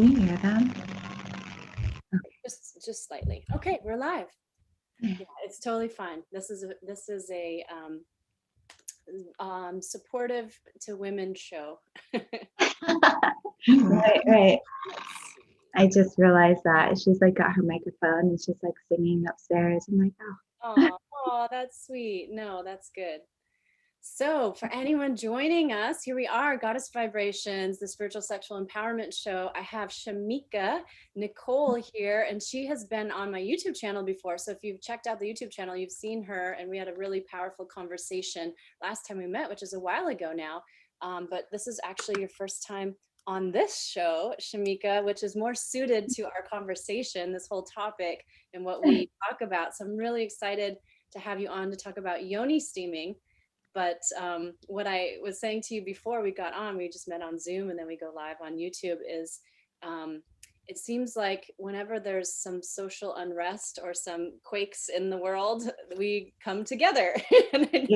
Can you hear them? Just slightly. Okay, we're live. Yeah, it's totally fine. This is a supportive to women show. Right, right. Let's see. I just realized that she's like got her microphone and she's like singing upstairs. I'm like, oh, Oh, that's sweet. No, that's good. So, for anyone joining us, here we are, Goddess Vibrations, the Spiritual Sexual Empowerment Show. I have Chamica Nicole here, and she has been on my YouTube channel before. So, if you've checked out the YouTube channel, you've seen her, and we had a really powerful conversation last time we met, which is a while ago now. But this is actually your first time on this show, Chamica, which is more suited to our conversation, this whole topic, and what we talk about. So, I'm really excited to have you on to talk about Yoni Steaming. But what I was saying to you before we got on, we just met on Zoom and then we go live on YouTube, is um, it seems like whenever there's some social unrest or some quakes in the world, we come together. And I know,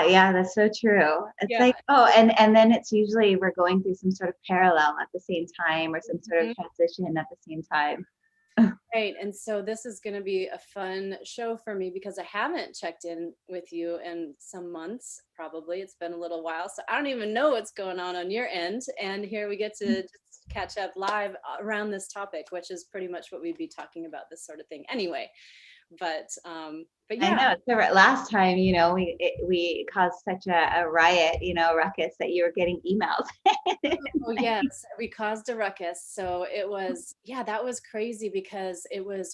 yeah, that's so true. It's yeah. like, oh, and then it's usually we're going through some sort of parallel at the same time or some sort of Mhm. transition at the same time. Right. And so this is going to be a fun show for me because I haven't checked in with you in some months, probably. It's been a little while. So I don't even know what's going on your end. And here we get to just catch up live around this topic, which is pretty much what we'd be talking about, this sort of thing anyway. But I yeah. know. So last time, we caused such a riot, ruckus that you were getting emails. Oh, yes, we caused a ruckus. So it was, yeah, that was crazy because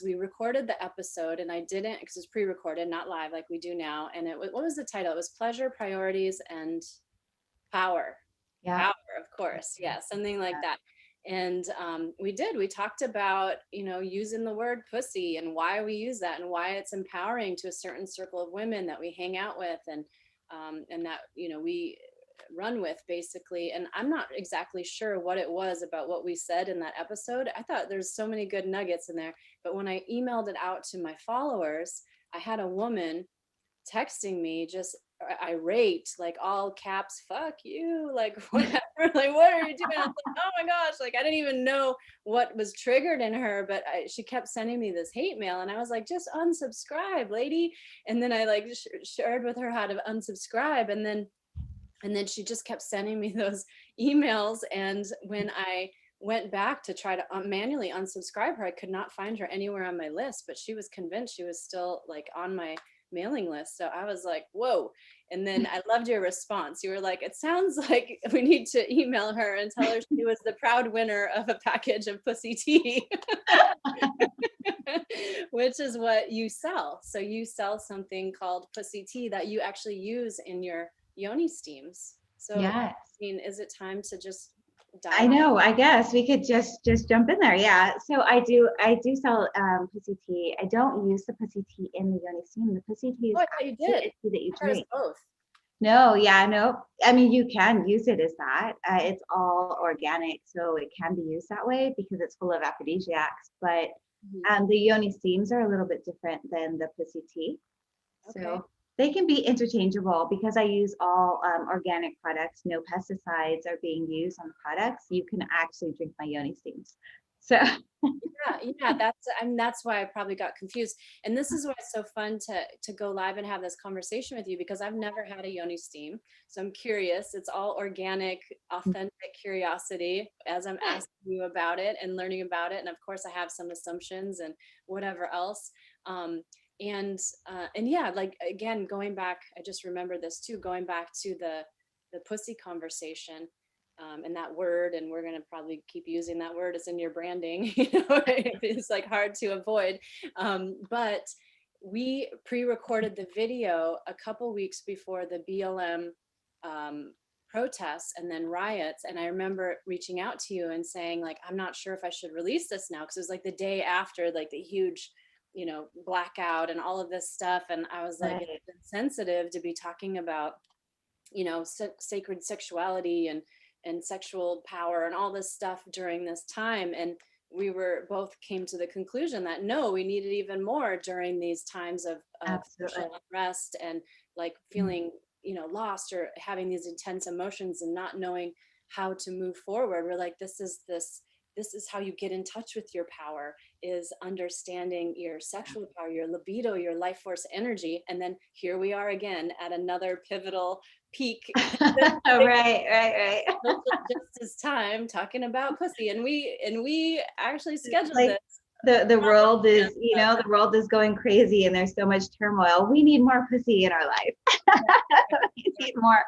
we recorded the episode and I didn't, because it's pre-recorded, not live like we do now. And it was, what was the title? It was Pleasure, Priorities, and Power. Yeah. Power, of course. Yeah, something like that. And we talked about, using the word pussy and why we use that and why it's empowering to a certain circle of women that we hang out with and that, we run with basically. And I'm not exactly sure what it was about what we said in that episode. I thought there's so many good nuggets in there. But when I emailed it out to my followers, I had a woman texting me just irate, like all caps, fuck you, like whatever, like what are you doing? I was like, oh my gosh, like I didn't even know what was triggered in her, but she kept sending me this hate mail, and I was like, just unsubscribe, lady. And then I like shared with her how to unsubscribe, and then she just kept sending me those emails, and when I went back to try to manually unsubscribe her, I could not find her anywhere on my list, but she was convinced she was still like on my mailing list. So I was like, whoa. And then I loved your response. You were like, it sounds like we need to email her and tell her she was the proud winner of a package of pussy tea, which is what you sell. So you sell something called pussy tea that you actually use in your yoni steams. So, I Yes. mean, is it time to just I dive? know. I guess we could just jump in there. Yeah. So I do sell pussy tea. I don't use the pussy tea in the yoni steam. The pussy tea Oh, is I thought you actually did. a tea that you I thought it was drink. both. No, yeah, no. I mean, you can use it as that. It's all organic, so it can be used that way because it's full of aphrodisiacs. But Mhm. the yoni steams are a little bit different than the pussy tea. Okay. So they can be interchangeable because I use all organic products. No pesticides are being used on the products. You can actually drink my yoni steams. So Yeah, that's why I probably got confused. And this is why it's so fun to go live and have this conversation with you, because I've never had a yoni steam. So I'm curious. It's all organic, authentic curiosity as I'm asking you about it and learning about it. And of course I have some assumptions and whatever else. Um, and yeah, like again, going back, I just remember this too, going back to the pussy conversation, and that word, and we're going to probably keep using that word. It's in your branding, it's like hard to avoid. But we pre-recorded the video a couple weeks before the BLM protests and then riots. And I remember reaching out to you and saying, like, I'm not sure if I should release this now, because it was like the day after like the huge blackout and all of this stuff. And I was like, right. it's insensitive to be talking about sacred sexuality and sexual power and all this stuff during this time. And we were both came to the conclusion that no, we needed even more during these times of Absolutely. social unrest and like feeling lost or having these intense emotions and not knowing how to move forward. We're like, this is this is how you get in touch with your power, is understanding your sexual power, your libido, your life force energy. And then here we are again at another pivotal peak. Right. Social justice time talking about pussy. And we actually It's scheduled like this. the world is, the world is going crazy and there's so much turmoil. We need more pussy in our life. we need more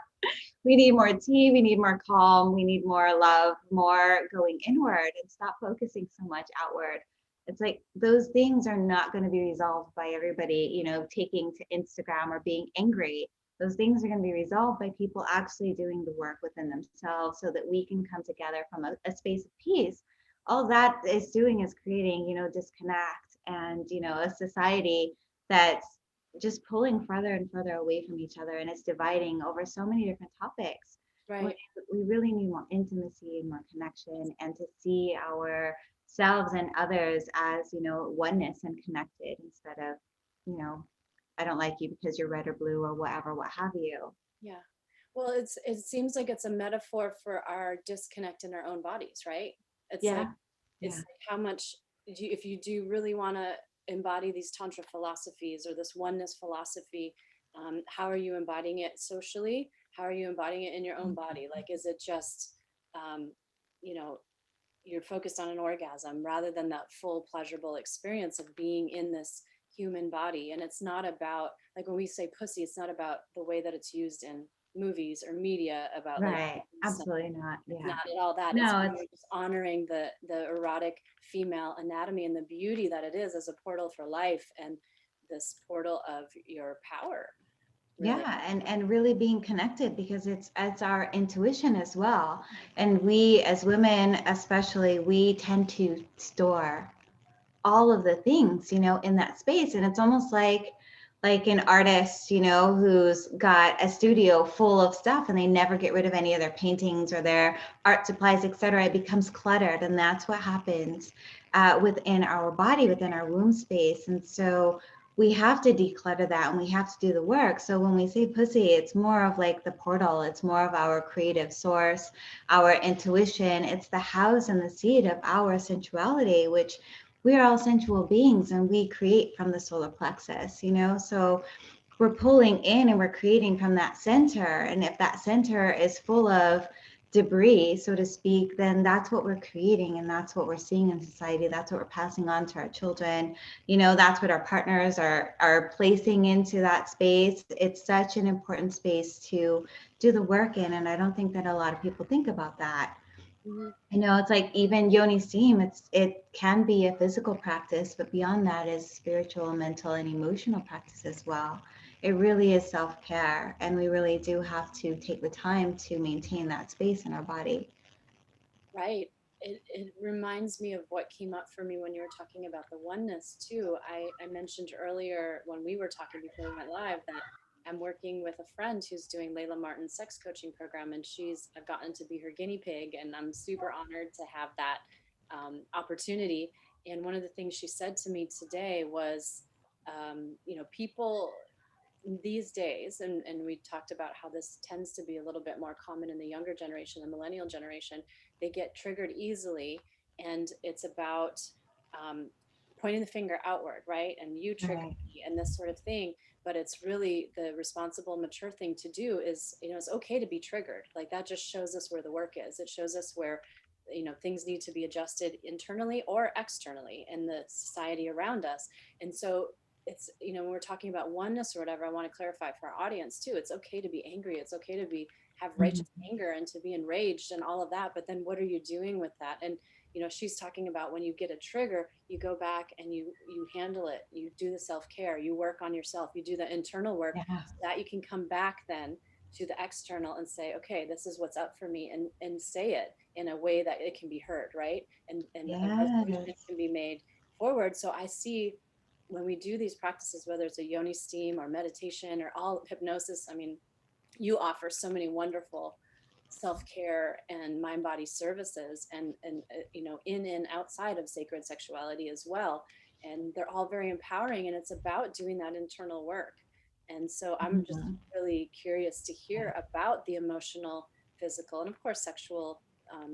we need more tea, we need more calm, we need more love, more going inward and stop focusing so much outward. It's like those things are not going to be resolved by everybody, taking to Instagram or being angry. Those things are going to be resolved by people actually doing the work within themselves so that we can come together from a space of peace. All that is doing is creating, disconnect and, a society that's just pulling further and further away from each other, and it's dividing over so many different topics. Right. We really need more intimacy and more connection, and to see ourselves and others as, oneness and connected, instead of, I don't like you because you're red or blue or whatever, what have you. Yeah. Well, it seems like it's a metaphor for our disconnect in our own bodies, right? It's Yeah. like, it's like how much if you do really want to embody these tantra philosophies or this oneness philosophy, how are you embodying it socially? How are you embodying it in your own body? Like, is it just, um, you know, you're focused on an orgasm rather than that full pleasurable experience of being in this human body? And it's not about, like, when we say pussy, it's not about the way that it's used in movies or media about like Right. Absolutely not. it's Yeah. not at all that. It's No, more just honoring the erotic female anatomy and the beauty that it is as a portal for life and this portal of your power, really. yeah, and really being connected, because it's our intuition as well. And we as women, especially, we tend to store all of the things, in that space. And it's almost like an artist, who's got a studio full of stuff and they never get rid of any of their paintings or their art supplies, etc. It becomes cluttered, and that's what happens within our body, within our womb space. And so we have to declutter that, and we have to do the work. So when we say pussy, it's more of like the portal. It's more of our creative source, our intuition. It's the house and the seed of our sensuality, which we are all sensual beings, and we create from the solar plexus, so we're pulling in and we're creating from that center. And if that center is full of debris, so to speak, then that's what we're creating, and that's what we're seeing in society. That's what we're passing on to our children. That's what our partners are placing into that space. It's such an important space to do the work in, and I don't think that a lot of people think about that. Mhm. It's like even Yoni Steam, it can be a physical practice, but beyond that is spiritual, mental, and emotional practice as well. It really is self-care, and we really do have to take the time to maintain that space in our body. Right. It reminds me of what came up for me when you were talking about the oneness too. I mentioned earlier when we were talking before we went live that I'm working with a friend who's doing Layla Martin's sex coaching program, and I've gotten to be her guinea pig, and I'm super honored to have that opportunity. And one of the things she said to me today was, people these days, and we talked about how this tends to be a little bit more common in the younger generation, the millennial generation, they get triggered easily. And it's about pointing the finger outward, right? And you trigger Right. me and this sort of thing. But it's really the responsible, mature thing to do is, it's okay to be triggered. Like, that just shows us where the work is. It shows us where, things need to be adjusted internally or externally in the society around us. And so it's, when we're talking about oneness or whatever, I want to clarify for our audience too. It's okay to be angry. It's okay to have righteous anger and to be enraged and all of that. But then what are you doing with that? And, she's talking about when you get a trigger, you go back and you handle it. You do the self-care, you work on yourself, you do the internal work Yeah. so that you can come back then to the external and say, okay, this is what's up for me, and say it in a way that it can be heard, right? And a resolution Yes. can be made forward. So I see when we do these practices, whether it's a yoni steam or meditation or all hypnosis, I mean, you offer so many wonderful self-care and mind body services, and in and outside of sacred sexuality as well. And they're all very empowering, and it's about doing that internal work. And so I'm just Mhm. really curious to hear about the emotional, physical, and of course sexual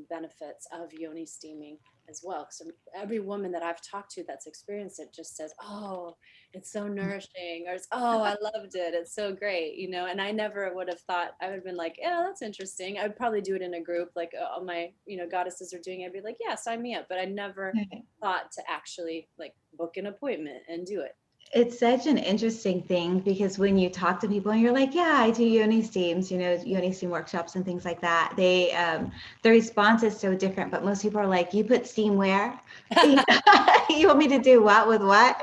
benefits of yoni steaming as well. So every woman that I've talked to that's experienced it just says, "Oh, it's so nourishing," or it's, "Oh, I loved it. It's so great," you know. And I never would have thought. I would have been like, "Yeah, that's interesting." I'd probably do it in a group, like all my, goddesses are doing it. I'd be like, "Yeah, sign me up." But I never thought to actually like book an appointment and do it. It's such an interesting thing because when you talk to people and you're like, yeah, I do Yoni Steams, Yoni Steam workshops and things like that, the response is so different. But most people are like, you put steam where? You want me to do what with what?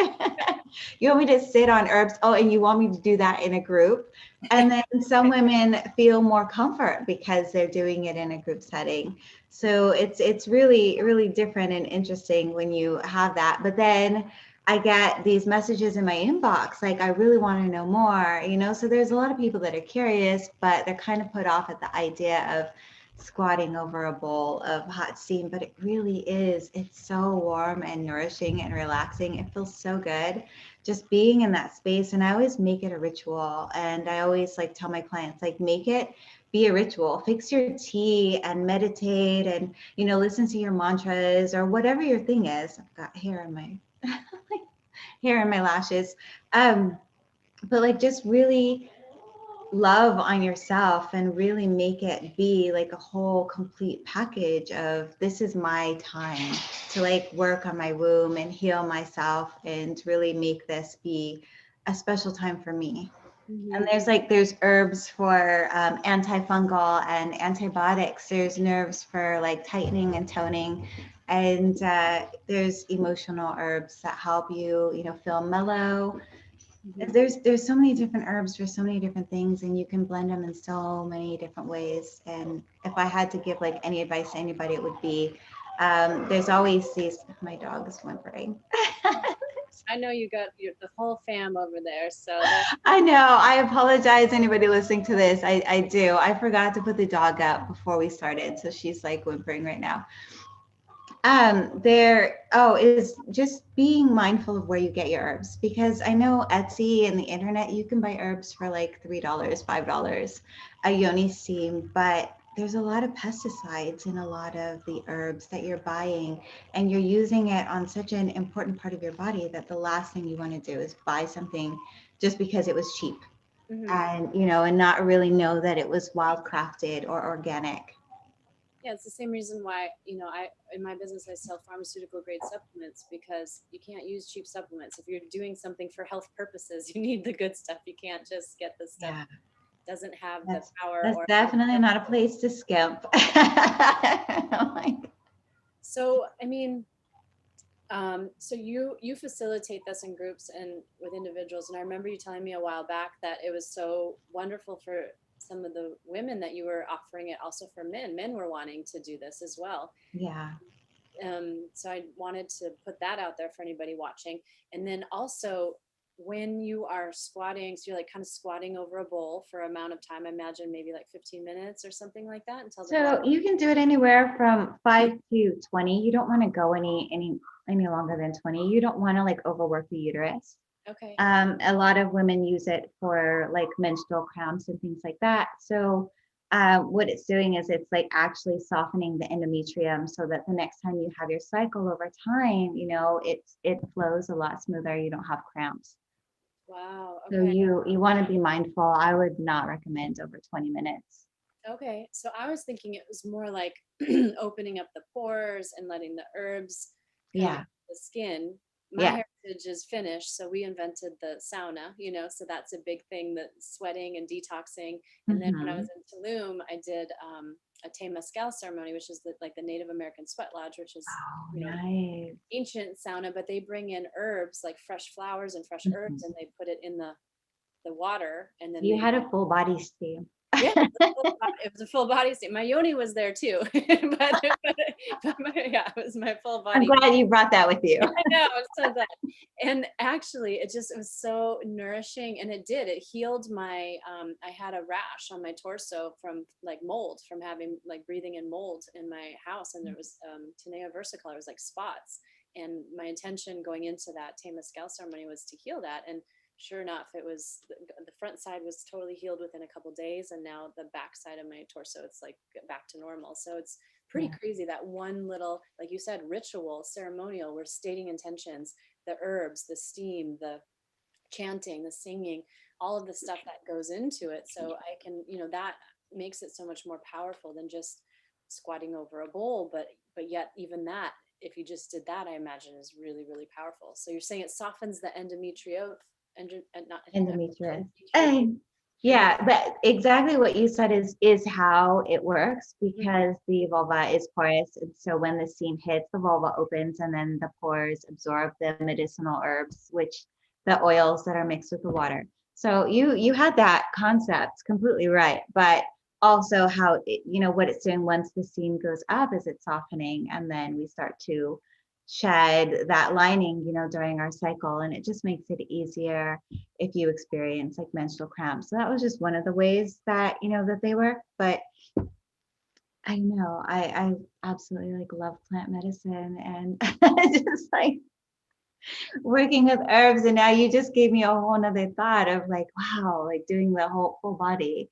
You want me to sit on herbs? Oh, and you want me to do that in a group? And then some women feel more comfort because they're doing it in a group setting. So it's really, really different and interesting when you have that. But then I get these messages in my inbox, like, I really want to know more, So there's a lot of people that are curious, but they're kind of put off at the idea of squatting over a bowl of hot steam, but it really is. It's so warm and nourishing and relaxing. It feels so good just being in that space. And I always make it a ritual. And I always like tell my clients, like, make it be a ritual. Fix your tea and meditate and, listen to your mantras or whatever your thing is. I've got hair in my lashes. But like just really love on yourself and really make it be like a whole complete package of, this is my time to like work on my womb and heal myself and really make this be a special time for me. And there's herbs for antifungal and antibiotics. There's nerves for like tightening and toning, and there's emotional herbs that help you, feel mellow. There's so many different herbs for so many different things, and you can blend them in so many different ways. And if I had to give like any advice to anybody, it would be there's always these. My dog is whimpering. I know you got the whole fam over there, so I know. I apologize, anybody listening to this. I do. I forgot to put the dog up before we started, so she's like whimpering right now. Is just being mindful of where you get your herbs, because I know Etsy and the internet, you can buy herbs for like $3, $5 a yoni steam, but there's a lot of pesticides in a lot of the herbs that you're buying, and you're using it on such an important part of your body that the last thing you want to do is buy something just because it was cheap, and and not really know that it was wild crafted or organic. yeah, it's the same reason why, I in my business I sell pharmaceutical grade supplements, because you can't use cheap supplements. If you're doing something for health purposes, you need the good stuff. You can't just get the stuff Yeah. that doesn't have the That's power that's or definitely not a place to skimp. so I mean, so you facilitate this in groups and with individuals, and I remember you telling me a while back that it was so wonderful for some of the women that you were offering it also for men. Men were wanting to do this as well. Yeah. So I wanted to put that out there for anybody watching. And then also, when you are squatting, so you're like kind of squatting over a bowl for amount of time, I imagine maybe like 15 minutes or something like that until the So water. you can do it anywhere from 5 to 20. You don't want to go any longer than 20. You don't want to like overwork the uterus. Okay. A lot of women use it for like menstrual cramps and things like that. So what it's doing is it's like actually softening the endometrium so that the next time you have your cycle over time, it flows a lot smoother. You don't have cramps. Wow. So Okay. you want to be mindful. I would not recommend over 20 minutes. Okay. So I was thinking it was more like opening up the pores and letting the herbs come Yeah. into the skin. My Yeah. heritage is Finnish, so we invented the sauna, so that's a big thing, the sweating and detoxing. And then when I was Hmm. in Tulum, I did a Temazcal ceremony, which is like the Native American sweat lodge, which is, Oh, you know, nice. ancient sauna, but they bring in herbs like fresh flowers and fresh Mhm. herbs, and they put it in the water, and then You they had a full body steam. yeah, it was a full body state. My yoni was there too, yeah, it was my full I'm body. glad you brought that with you. I know, I'm so glad. And actually, it was so nourishing, and it healed my. I had a rash on my torso from like mold, from having like breathing in mold in my house, and there was tinea versicolor, it was like spots. And my intention going into that Temazcal ceremony was to heal that, and sure enough, it was the front side was totally healed within a couple days, and now the back side of my torso, it's like back to normal. So it's pretty Yeah. crazy that one little, like you said, ritual, ceremonial, we're stating intentions, the herbs, the steam, the chanting, the singing, all of the stuff that goes into it. So I can, that makes it so much more powerful than just squatting over a bowl. But yet even that, if you just did that, I imagine is really, really powerful. So you're saying it softens the not Endometriosis. endometriosis. And Yeah, but exactly what you said is how it works, Mhm. because the vulva is porous. And so when the steam hits, the vulva opens and then the pores absorb the medicinal herbs, which the oils that are mixed with the water. So you had that concept completely right, but also how what it's doing once the steam goes up is it's softening, and then we start to shed that lining, during our cycle, and it just makes it easier if you experience like menstrual cramps. So that was just one of the ways that that they work. But I know I absolutely like love plant medicine, and just like working with herbs. And now you just gave me a whole nother thought of like, wow, like doing the whole full body.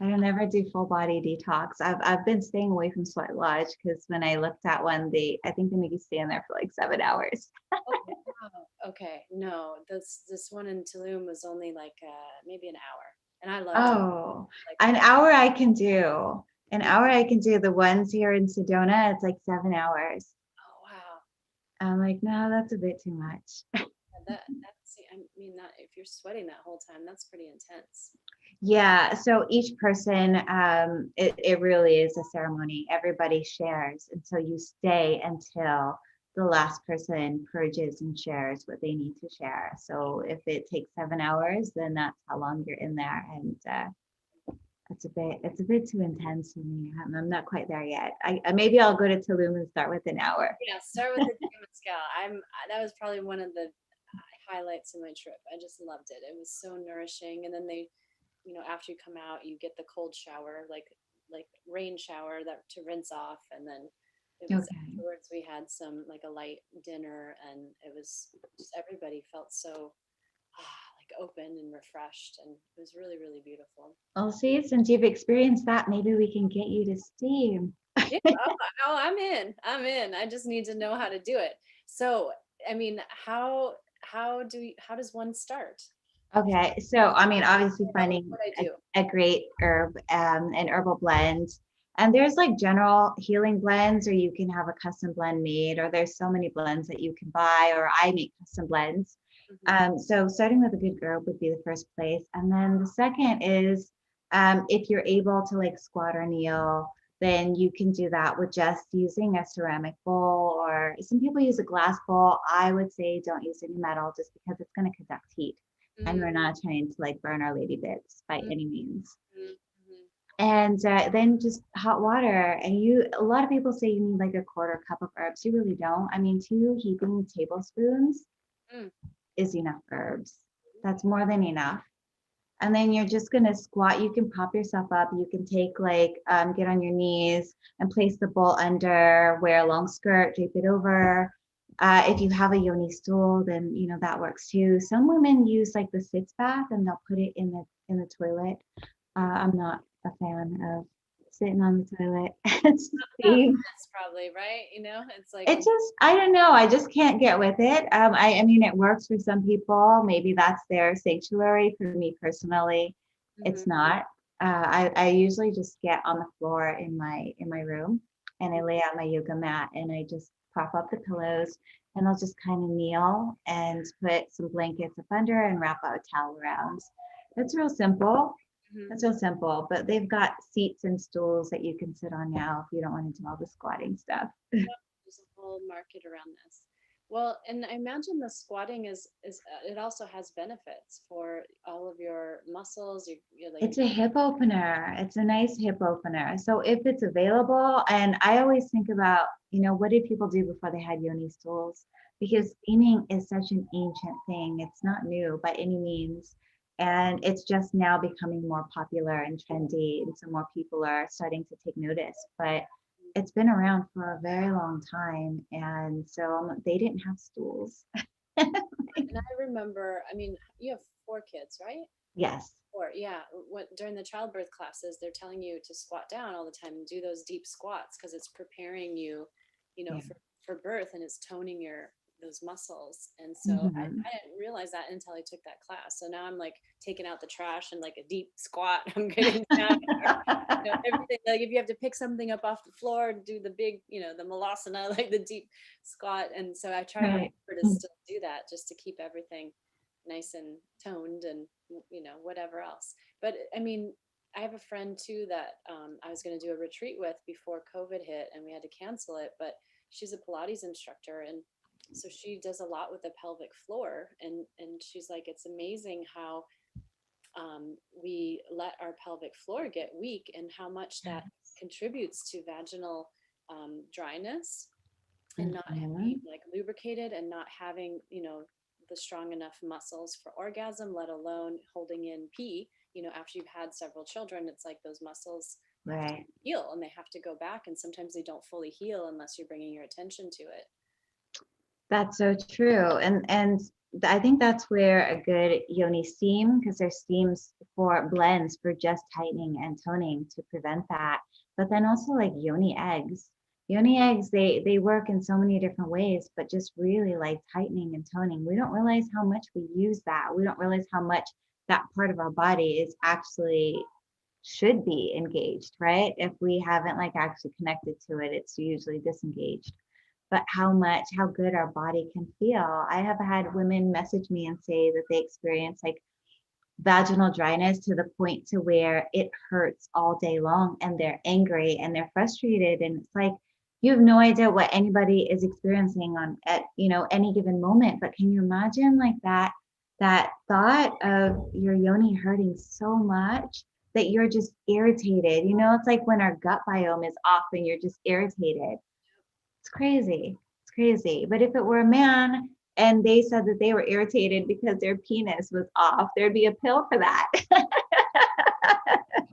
I don't ever do full body detox. I've been staying away from Sweat Lodge because when I looked at one, I think they make you stay in there for like 7 hours. oh, wow. Okay, no, this one in Tulum was only like maybe an hour, and I loved it. Oh, Like, an hour I can do. An hour I can do. The ones here in Sedona, it's like 7 hours. oh wow. I'm like, no, that's a bit too much. That's, I mean, that if you're sweating that whole time, that's pretty intense. Yeah, so each person, it really is a ceremony. Everybody shares. And so you stay until the last person purges and shares what they need to share. So if it takes 7 hours, then that's how long you're in there. And it's a bit too intense for me. I'm not quite there yet. Maybe I'll go to Tulum and start with an hour. Yeah, start with the Chamica. That was probably one of the highlights of my trip. I just loved it. It was so nourishing. And then after you come out, you get the cold shower, like rain shower that to rinse off, and then it was Okay. afterwards we had some like a light dinner, and it was just everybody felt so like open and refreshed, and it was really, really beautiful. Well, see, since you've experienced that, maybe we can get you to steam. Yeah. Oh, I'm in. I just need to know how to do it. So, I mean, how does one start? Okay, so I mean, obviously finding What I a, do. a great herb, an herbal blend. And there's like general healing blends, or you can have a custom blend made, or there's so many blends that you can buy, or I make custom blends. Mhm. So starting with a good herb would be the first place. And then the second is if you're able to like squat or kneel, then you can do that with just using a ceramic bowl, or some people use a glass bowl. I would say don't use any metal just because it's going to conduct heat. And we're Mhm. not trying to like burn our lady bits by Mhm. any means. Mhm. Mhm. And then just hot water. And a lot of people say you need like a quarter cup of herbs. You really don't. I mean, 2 heaping tablespoons Mm. is enough herbs. That's more than enough. And then you're just gonna squat. You can prop yourself up. You can take like get on your knees and place the bowl under, wear a long skirt, drape it over. If you have a yoni stool, then that works too. Some women use like the sitz bath and they'll put it in the toilet. I'm not a fan of sitting on the toilet and About steam. this probably, right? It's like, It just, I don't know. I just can't get with it. I mean, it works for some people. Maybe that's their sanctuary. For me personally, mhm. it's not. I usually just get on the floor in my room, and I lay out my yoga mat and I just prop up the pillows, and I'll just kind of kneel and put some blankets up under and wrap a towel around. It's real simple. Mhm. It's real simple, but they've got seats and stools that you can sit on now if you don't want to do all the squatting stuff. There's a whole market around this. Well, and I imagine the squatting is it also has benefits for all of your muscles. You're like, It's a hip opener. It's a nice hip opener. So if it's available, and I always think about, what did people do before they had yoni stools? Because steaming is such an ancient thing. It's not new by any means. And it's just now becoming more popular and trendy. And so more people are starting to take notice. But it's been around for a very long time. And so they didn't have stools. and I remember, I mean, you have 4 kids, right? Yes. Or yeah, what during the childbirth classes, they're telling you to squat down all the time and do those deep squats because it's preparing you, Yeah. for birth, and it's toning your those muscles. And so Hmm. I didn't realize that until I took that class. So now I'm like taking out the trash and like a deep squat. I'm getting down. Everything, like if you have to pick something up off the floor, do the big, the malasana, like the deep squat. And so I try to Right. remember to still do that just to keep everything nice and toned and whatever else. But I mean, I have a friend too that I was going to do a retreat with before COVID hit and we had to cancel it, but she's a Pilates instructor, and so she does a lot with the pelvic floor, and she's like, it's amazing how we let our pelvic floor get weak and how much that contributes to vaginal dryness and not being Mhm. like lubricated and not having, the strong enough muscles for orgasm, let alone holding in pee. After you've had several children, it's like those muscles have to Right. heal and they have to go back. And sometimes they don't fully heal unless you're bringing your attention to it. That's so true. I think that's where a good yoni steam, because there's steams for blends for just tightening and toning to prevent that. But then also like yoni eggs. Yoni eggs, they work in so many different ways, but just really like tightening and toning. We don't realize how much we use that. We don't realize how much that part of our body is actually should be engaged, right? If we haven't like actually connected to it, it's usually disengaged. But how good our body can feel. I have had women message me and say that they experience like vaginal dryness to the point to where it hurts all day long and they're angry and they're frustrated. And it's like, you have no idea what anybody is experiencing on at any given moment. But can you imagine like that thought of your yoni hurting so much that you're just irritated? It's like when our gut biome is off and you're just irritated. It's crazy. It's crazy. But if it were a man and they said that they were irritated because their penis was off, there'd be a pill for that.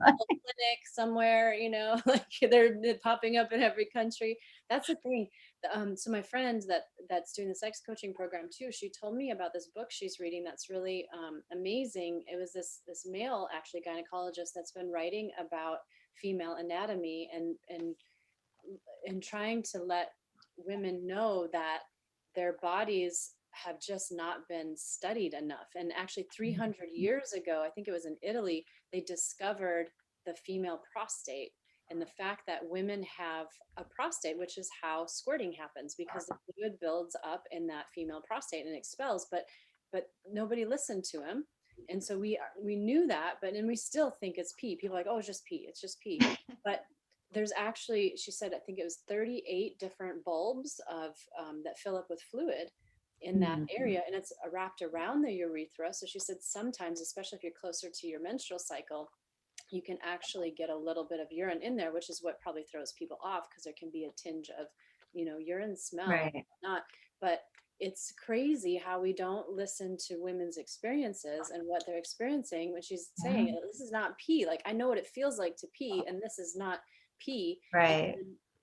Clinic somewhere, like they're popping up in every country. That's the thing. So my friend that's doing the sex coaching program too, she told me about this book she's reading that's really amazing. It was this male actually gynecologist that's been writing about female anatomy and trying to let women know that their bodies have just not been studied enough. And actually 300 years ago, I think it was in Italy, they discovered the female prostate and the fact that women have a prostate, which is how squirting happens because the fluid builds up in that female prostate and expels, but nobody listened to him. And so we knew that, but then we still think it's pee. People are like, oh, it's just pee. It's just pee. But there's actually, she said, I think it was 38 different bulbs of that fill up with fluid in that Mhm. area, and it's wrapped around the urethra. So she said sometimes, especially if you're closer to your menstrual cycle, you can actually get a little bit of urine in there, which is what probably throws people off because there can be a tinge of, urine smell, Right. not. But it's crazy how we don't listen to women's experiences and what they're experiencing when she's Yeah. saying this is not pee. Like I know what it feels like to pee, and this is not pee.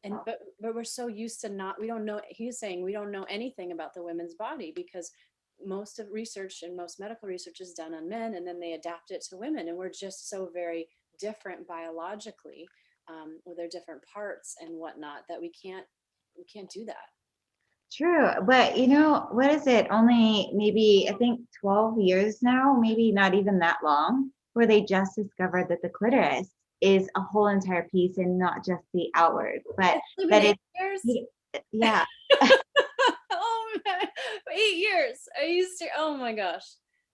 And Right. but we're so used to not, we don't know, he's saying we don't know anything about the women's body because most of research and most medical research is done on men and then they adapt it to women, and we're just so very different biologically, with their different parts and whatnot, that we can't do that. True. But what is it? Only maybe I think 12 years now, maybe not even that long, where they just discovered that the clitoris is a whole entire piece and not just the outward, but It's only been that eight it's years yeah. Oh man, 8 years. I used to, oh my gosh.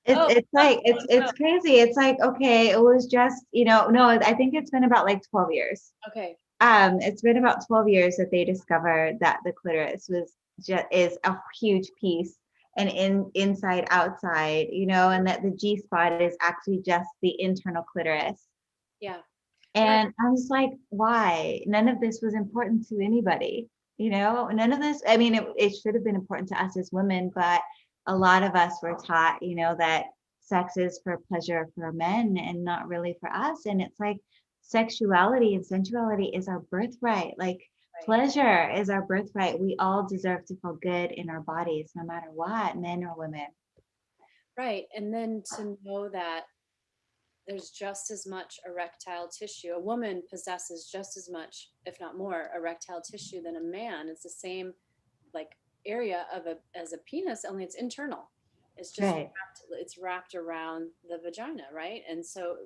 It's Oh, it's like it's no. it's crazy. It's like, okay, it was just, no, I think it's been about like 12 years. Okay. It's been about 12 years that they discovered that the clitoris was just is a huge piece and inside outside, and that the G spot is actually just the internal clitoris. Yeah. Right. And I was like, why? None of this was important to anybody, none of this. I mean, it should have been important to us as women, but a lot of us were taught, that sex is for pleasure for men and not really for us. And it's like sexuality and sensuality is our birthright. Like Right. pleasure is our birthright. We all deserve to feel good in our bodies, no matter what, men or women. Right. And then to know that there's just as much erectile tissue. A woman possesses just as much, if not more, erectile tissue than a man. It's the same like area of as a penis, only it's internal. It's just Right. wrapped around the vagina, right? And so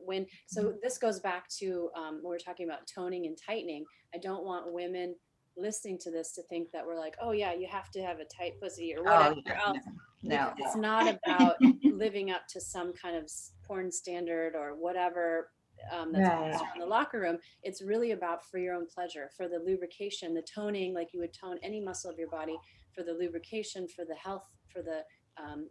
this goes back to when we're talking about toning and tightening. I don't want women listening to this to think that we're like, oh yeah, you have to have a tight pussy or whatever Oh, yeah, else, no, because it's not about living up to some kind of porn standard or whatever that's right. in the locker room. It's really about for your own pleasure, for the lubrication, the toning, like you would tone any muscle of your body, for the lubrication, for the health, for the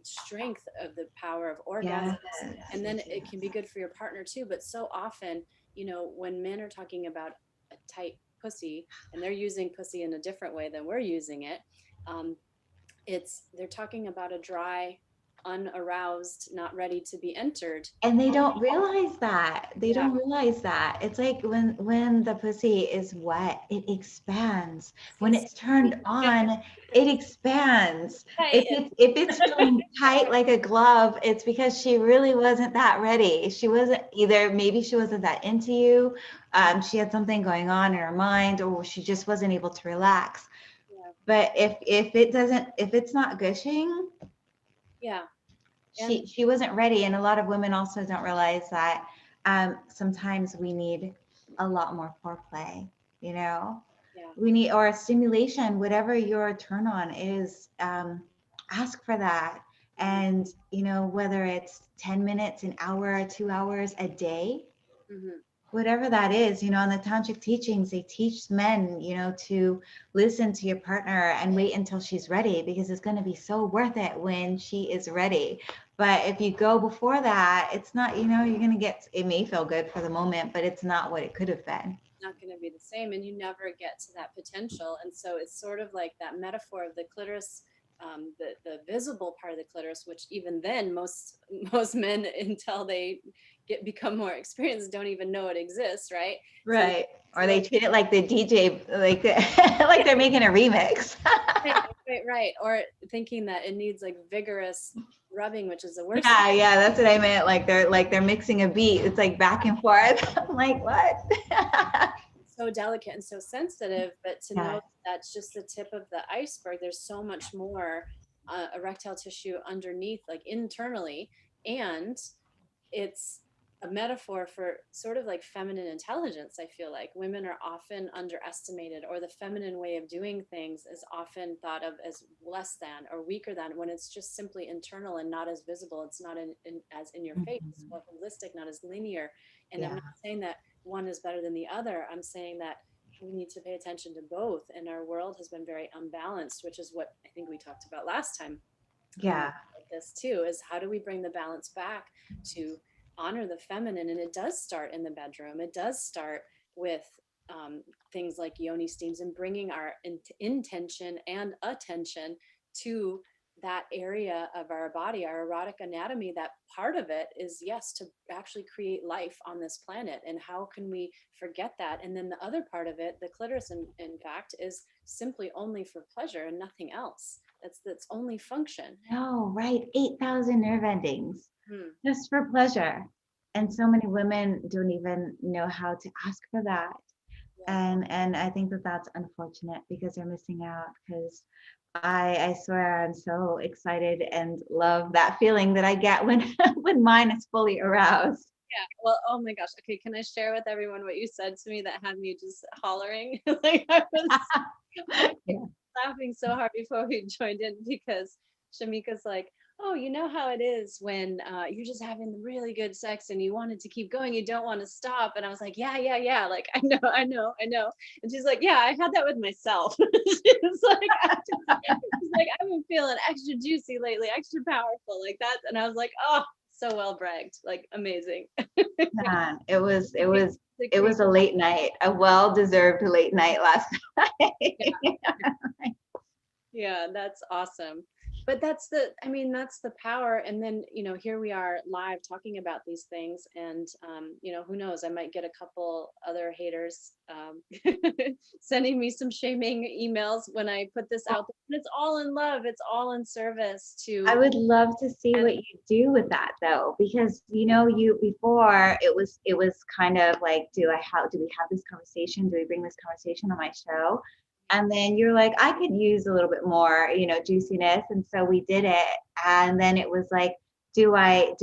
strength of the power of orgasms. Yes. And then it can be good for your partner too. But so often, you know, when men are talking about a tight pussy and they're using pussy in a different way than we're using it, they're talking about a dry, unaroused, not ready to be entered. And they don't realize that. They Yeah. don't realize that. It's like when the pussy is wet, it expands. When it's turned on, it expands. Right. If it's feeling tight like a glove, it's because she really wasn't that ready. She wasn't either, maybe she wasn't that into you. She had something going on in her mind, or she just wasn't able to relax. Yeah. But if it's not gushing, Yeah. she wasn't ready. And a lot of women also don't realize that sometimes we need a lot more foreplay, you know. Yeah. We need, or stimulation, whatever your turn on is, ask for that. And you know, whether it's 10 minutes, an hour, 2 hours a day, whatever that is, you know, in the tantric teachings, they teach men, you know, to listen to your partner and wait until she's ready, because it's going to be so worth it when she is ready. But if you go before that, it's not, you know, you're going to get, it may feel good for the moment, but it's not what it could have been. Not going to be the same, and you never get to that potential. And so it's sort of like that metaphor of the clitoris, the visible part of the clitoris, which even then most men, until they become more experienced, don't even know it exists, right? Right. Or they treat it like the DJ, like like they're making a remix. right. Or thinking that it needs like vigorous rubbing, which is the worst. Yeah, that's what I meant. Like they're mixing a beat. It's like back and forth. I'm like, what? So delicate and so sensitive, but to know that's just the tip of the iceberg. There's so much more erectile tissue underneath, like internally, and it's a metaphor for sort of like feminine intelligence. I feel like women are often underestimated, or the feminine way of doing things is often thought of as less than or weaker than, when it's just simply internal and not as visible. It's not as in your face, it's more holistic, not as linear. And I'm not saying that one is better than the other. I'm saying that we need to pay attention to both. And our world has been very unbalanced, which is what I think we talked about last time. This too is, how do we bring the balance back to honor the feminine? And it does start in the bedroom. It does start with things like yoni steams and bringing our intention and attention to that area of our body, our erotic anatomy. That part of it is, yes, to actually create life on this planet. And how can we forget that? And then the other part of it, the clitoris, in fact, is simply only for pleasure and nothing else. That's only function. No, right. 8,000 nerve endings just for pleasure. And so many women don't even know how to ask for that. And I think that that's unfortunate, because they're missing out. Because I swear I'm so excited and love that feeling that I get when when mine is fully aroused. Yeah. Well, oh my gosh. Okay. Can I share with everyone what you said to me that had me just hollering? Like I was laughing so hard before we joined in, because Chamica's like, oh, you know how it is when you're just having really good sex and you wanted to keep going, you don't want to stop. And I was like, yeah. Like, I know. And she's like, yeah, I had that with myself. She's like, I've been feeling extra juicy lately, extra powerful, like that. And I was like, oh, so well bragged, like amazing. Man, it was a late night, a well-deserved late night last night. Yeah, that's awesome. but that's the, I mean, that's the power. And then, you know, here we are live talking about these things, and you know, who knows, I might get a couple other haters sending me some shaming emails when I put this out there. And it's all in love, it's all in service I to, would love to see and what you do with that though, because you before it was kind of like, do we have this conversation? Do we bring this conversation on my show? And then you're like, I could use a little bit more, juiciness. And so we did it. And then it was like, do I,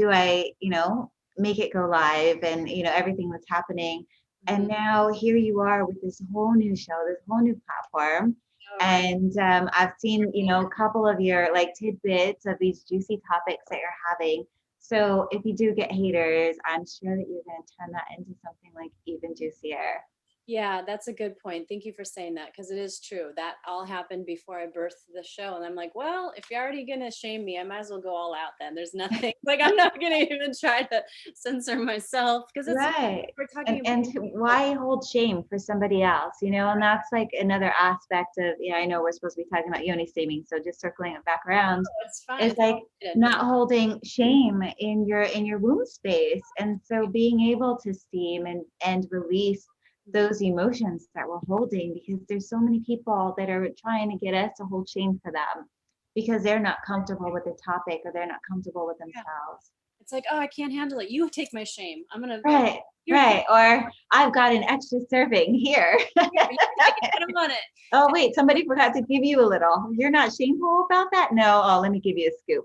make it go live and everything was happening. And Mhm. now here you are with this whole new show, this whole new platform. Oh, right. And I've seen, a couple of your like tidbits of these juicy topics that you're having. So if you do get haters, I'm sure that you're going to turn that into something like even juicier. Yeah, that's a good point. Thank you for saying that, because it is true. That all happened before I birthed the show. And I'm like, well, if you're already going to shame me, I might as well go all out then. There's nothing, like, I'm not going to even try to censor myself, because it's, Right. we're And talking about and people. why hold shame for somebody else, And that's like another aspect of, I know we're supposed to be talking about Yoni Steaming, so just circling it back around. It's fine. It's It's like all good. not holding shame in your womb space. And so being able to steam and release those emotions that we're holding, because there's so many people that are trying to get us to hold shame for them because they're not comfortable with the topic or they're not comfortable with Yeah. themselves. It's like, oh, I can't handle it. You take my shame. I'm going to, Right, here, right. Or I've got an extra serving here. you take it. Put them on it. Oh, wait, somebody forgot to give you a little. You're not shameful about that? No. Oh, let me give you a scoop.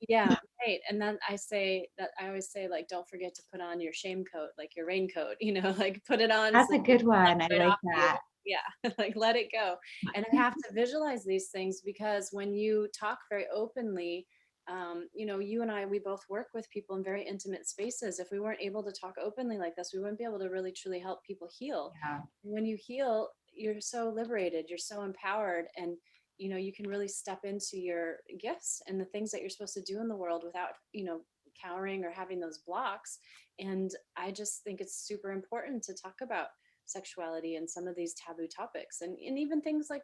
Yeah, right. And then I always say, like, don't forget to put on your shame coat, like your raincoat, like put it on so That's a it good flies one. I right like off you. that. Yeah, like let it go. And I have to visualize these things, because when you talk very openly, you and I, we both work with people in very intimate spaces. If we weren't able to talk openly like this, we wouldn't be able to really truly help people heal. Yeah. When you heal, you're so liberated, you're so empowered, and you can really step into your gifts and the things that you're supposed to do in the world without cowering or having those blocks. And I just think it's super important to talk about sexuality and some of these taboo topics, and even things like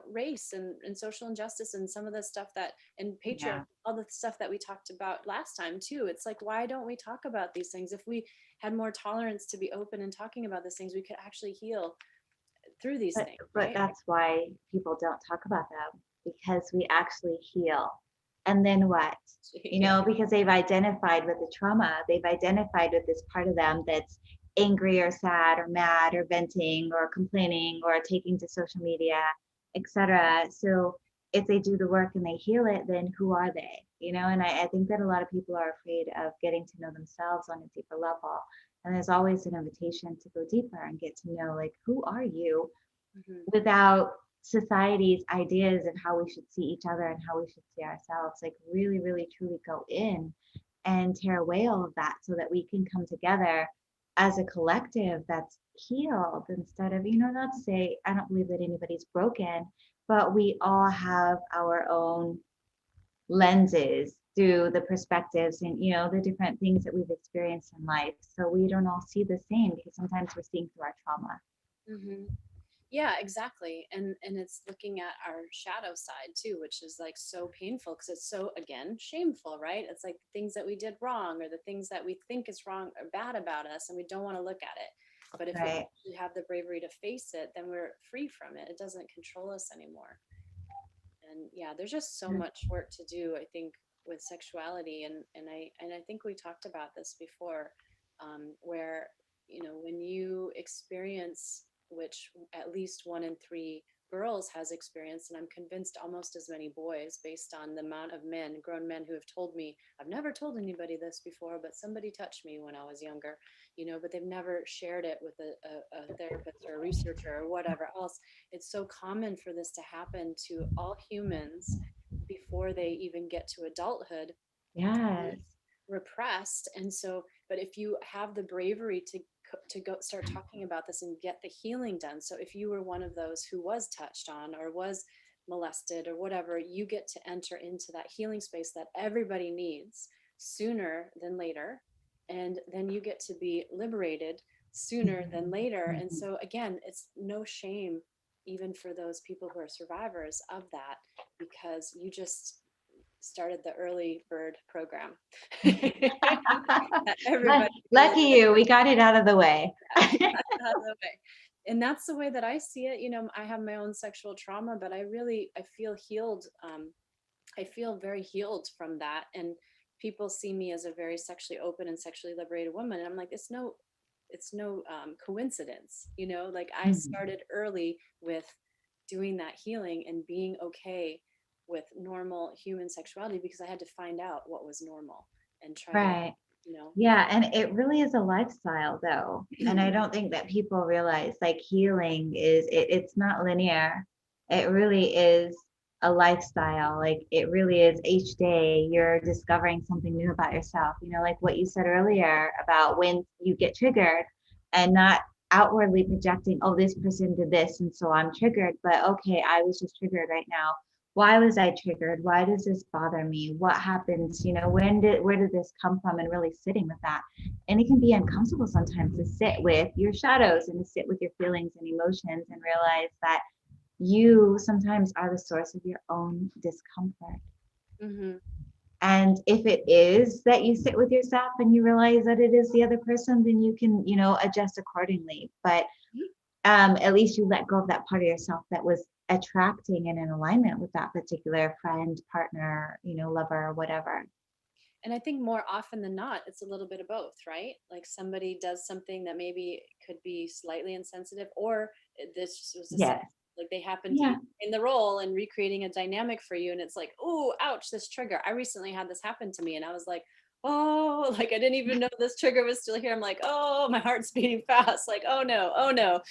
race and social injustice and some of the stuff that, and patriarchy, Yeah. all the stuff that we talked about last time too. It's like, why don't we talk about these things? If we had more tolerance to be open and talking about these things, we could actually heal through these But things, but right? that's why people don't talk about them, because we actually heal. And then what? Yeah. Because they've identified with the trauma. They've identified with this part of them that's angry or sad or mad or venting or complaining or taking to social media, etc. So if they do the work and they heal it, then who are they? And I think that a lot of people are afraid of getting to know themselves on a deeper level. And there's always an invitation to go deeper and get to know, like, who are you Mhm. without society's ideas of how we should see each other and how we should see ourselves. Like, really, really, truly go in and tear away all of that so that we can come together as a collective that's healed, instead of, not to say I don't believe that anybody's broken, but we all have our own lenses through the perspectives and the different things that we've experienced in life, so we don't all see the same because sometimes we're seeing through our trauma. Mhm. Yeah, exactly. And it's looking at our shadow side too, which is like so painful, because it's so, again, shameful, right? It's like the things that we did wrong or the things that we think is wrong or bad about us, and we don't want to look at it. But if we Right. actually have the bravery to face it, then we're free from it. It doesn't control us anymore. And yeah, there's just so much work to do, I think, with sexuality. And I think we talked about this before, where when you experience, which at least 1 in 3 girls has experienced, and I'm convinced almost as many boys, based on the amount of men, grown men, who have told me, I've never told anybody this before, but somebody touched me when I was younger, but they've never shared it with a therapist or a researcher or whatever else. It's so common for this to happen to all humans before they even get to adulthood. Yes. It's repressed. And so, but if you have the bravery to go start talking about this and get the healing done, so if you were one of those who was touched on or was molested or whatever, you get to enter into that healing space that everybody needs sooner than later, and then you get to be liberated sooner than later. And Mhm. so again, it's no shame even for those people who are survivors of that, because you just started the early bird program. That everybody Lucky you, we got it out of the way. out of the way. And that's the way that I see it. You know, I have my own sexual trauma, but I feel healed. I feel very healed from that. And people see me as a very sexually open and sexually liberated woman. And I'm like, it's no coincidence, you know, like I Mhm. started early with doing that healing and being okay with normal human sexuality because I had to find out what was normal and try to, Right. you know, Yeah, and it really is a lifestyle though. And I don't think that people realize like healing it's not linear. It really is a lifestyle. Like it really is each day you're discovering something new about yourself. You know, like what you said earlier about when you get triggered and not outwardly projecting, oh, this person did this and so I'm triggered, but okay, I was just triggered right now. Why was I triggered? Why does this bother me? What happens? You know, where did this come from? And really sitting with that. And it can be uncomfortable sometimes to sit with your shadows and to sit with your feelings and emotions and realize that you sometimes are the source of your own discomfort. hmm And if it is that you sit with yourself and you realize that it is the other person, then you can, you know, adjust accordingly. But at least you let go of that part of yourself that was attracting and in alignment with that particular friend, partner, you know, lover, whatever. And I think more often than not, it's a little bit of both, right? Like somebody does something that maybe could be slightly insensitive, or this was a Yes. like they happen to Yeah. be in the role and recreating a dynamic for you. And it's like, oh, ouch, this trigger. I recently had this happen to me. And I was like, oh, like I didn't even know this trigger was still here. I'm like, oh, my heart's beating fast. Like, oh no, oh no.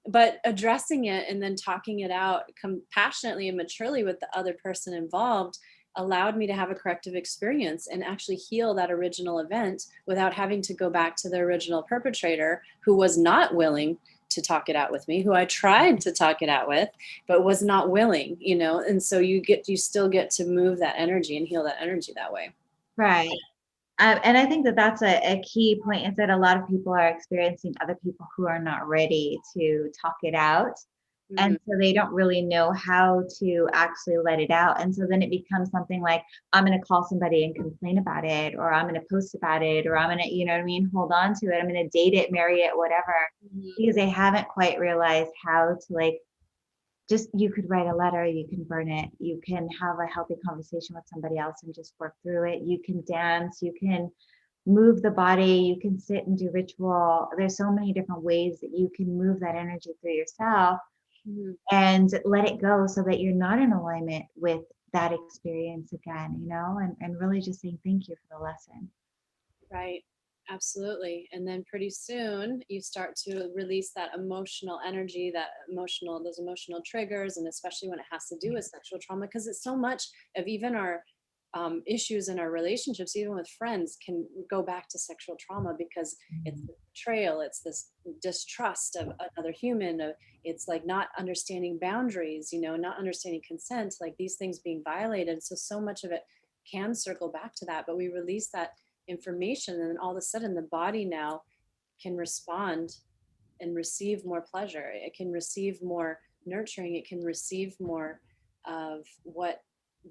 But addressing it and then talking it out compassionately and maturely with the other person involved allowed me to have a corrective experience and actually heal that original event without having to go back to the original perpetrator who was not willing to talk it out with me, who I tried to talk it out with, but was not willing, you know? And so you still get to move that energy and heal that energy that way. Right. And I think that that's a key point is that a lot of people are experiencing other people who are not ready to talk it out. hmm And so they don't really know how to actually let it out. And so then it becomes something like, I'm going to call somebody and complain about it, or I'm going to post about it, or I'm going to, you know what I mean, hold on to it. I'm going to date it, marry it, whatever, because they haven't quite realized how to like, just you could write a letter, you can burn it, you can have a healthy conversation with somebody else and just work through it. You can dance, you can move the body, you can sit and do ritual. There's so many different ways that you can move that energy through yourself hmm and let it go so that you're not in alignment with that experience again, you know, and really just saying thank you for the lesson. Right. Absolutely. And then pretty soon you start to release that emotional energy, those emotional triggers, and especially when it has to do with sexual trauma, because it's so much of even our issues in our relationships, even with friends, can go back to sexual trauma because it's the betrayal, it's this distrust of another human, it's like not understanding boundaries, you know, not understanding consent, like these things being violated. So much of it can circle back to that, but we release that information and then all of a sudden the body now can respond and receive more pleasure, it can receive more nurturing, it can receive more of what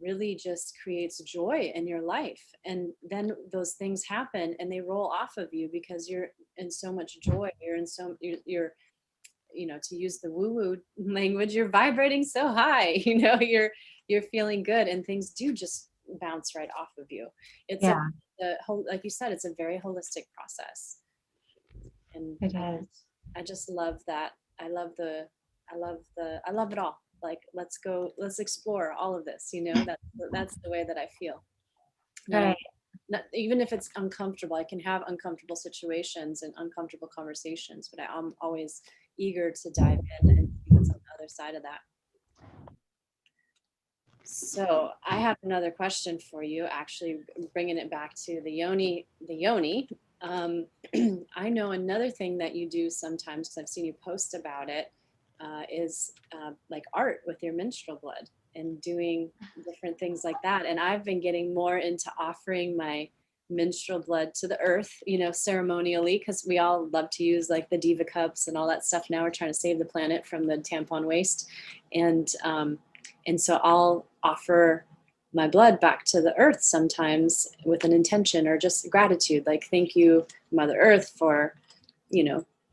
really just creates joy in your life. And then those things happen and they roll off of you because you're in so much joy, you're you know, to use the woo woo language, you're vibrating so high, you know, you're feeling good and things do just bounce right off of you. It's Yeah, the whole, like you said, it's a very holistic process. And it is. I just love that. I love it all. Like, let's explore all of this, you know, that's the way that I feel. Not, Right. not even if it's uncomfortable, I can have uncomfortable situations and uncomfortable conversations, but I'm always eager to dive in and see what's on the other side of that. So I have another question for you, actually bringing it back to the yoni. Um, I know another thing that you do sometimes, because I've seen you post about it, is like art with your menstrual blood and doing different things like that. And I've been getting more into offering my menstrual blood to the earth, you know, ceremonially, because we all love to use like the diva cups and all that stuff. Now we're trying to save the planet from the tampon waste. And so I'll offer my blood back to the earth sometimes with an intention or just gratitude. Like, thank you, Mother Earth, for,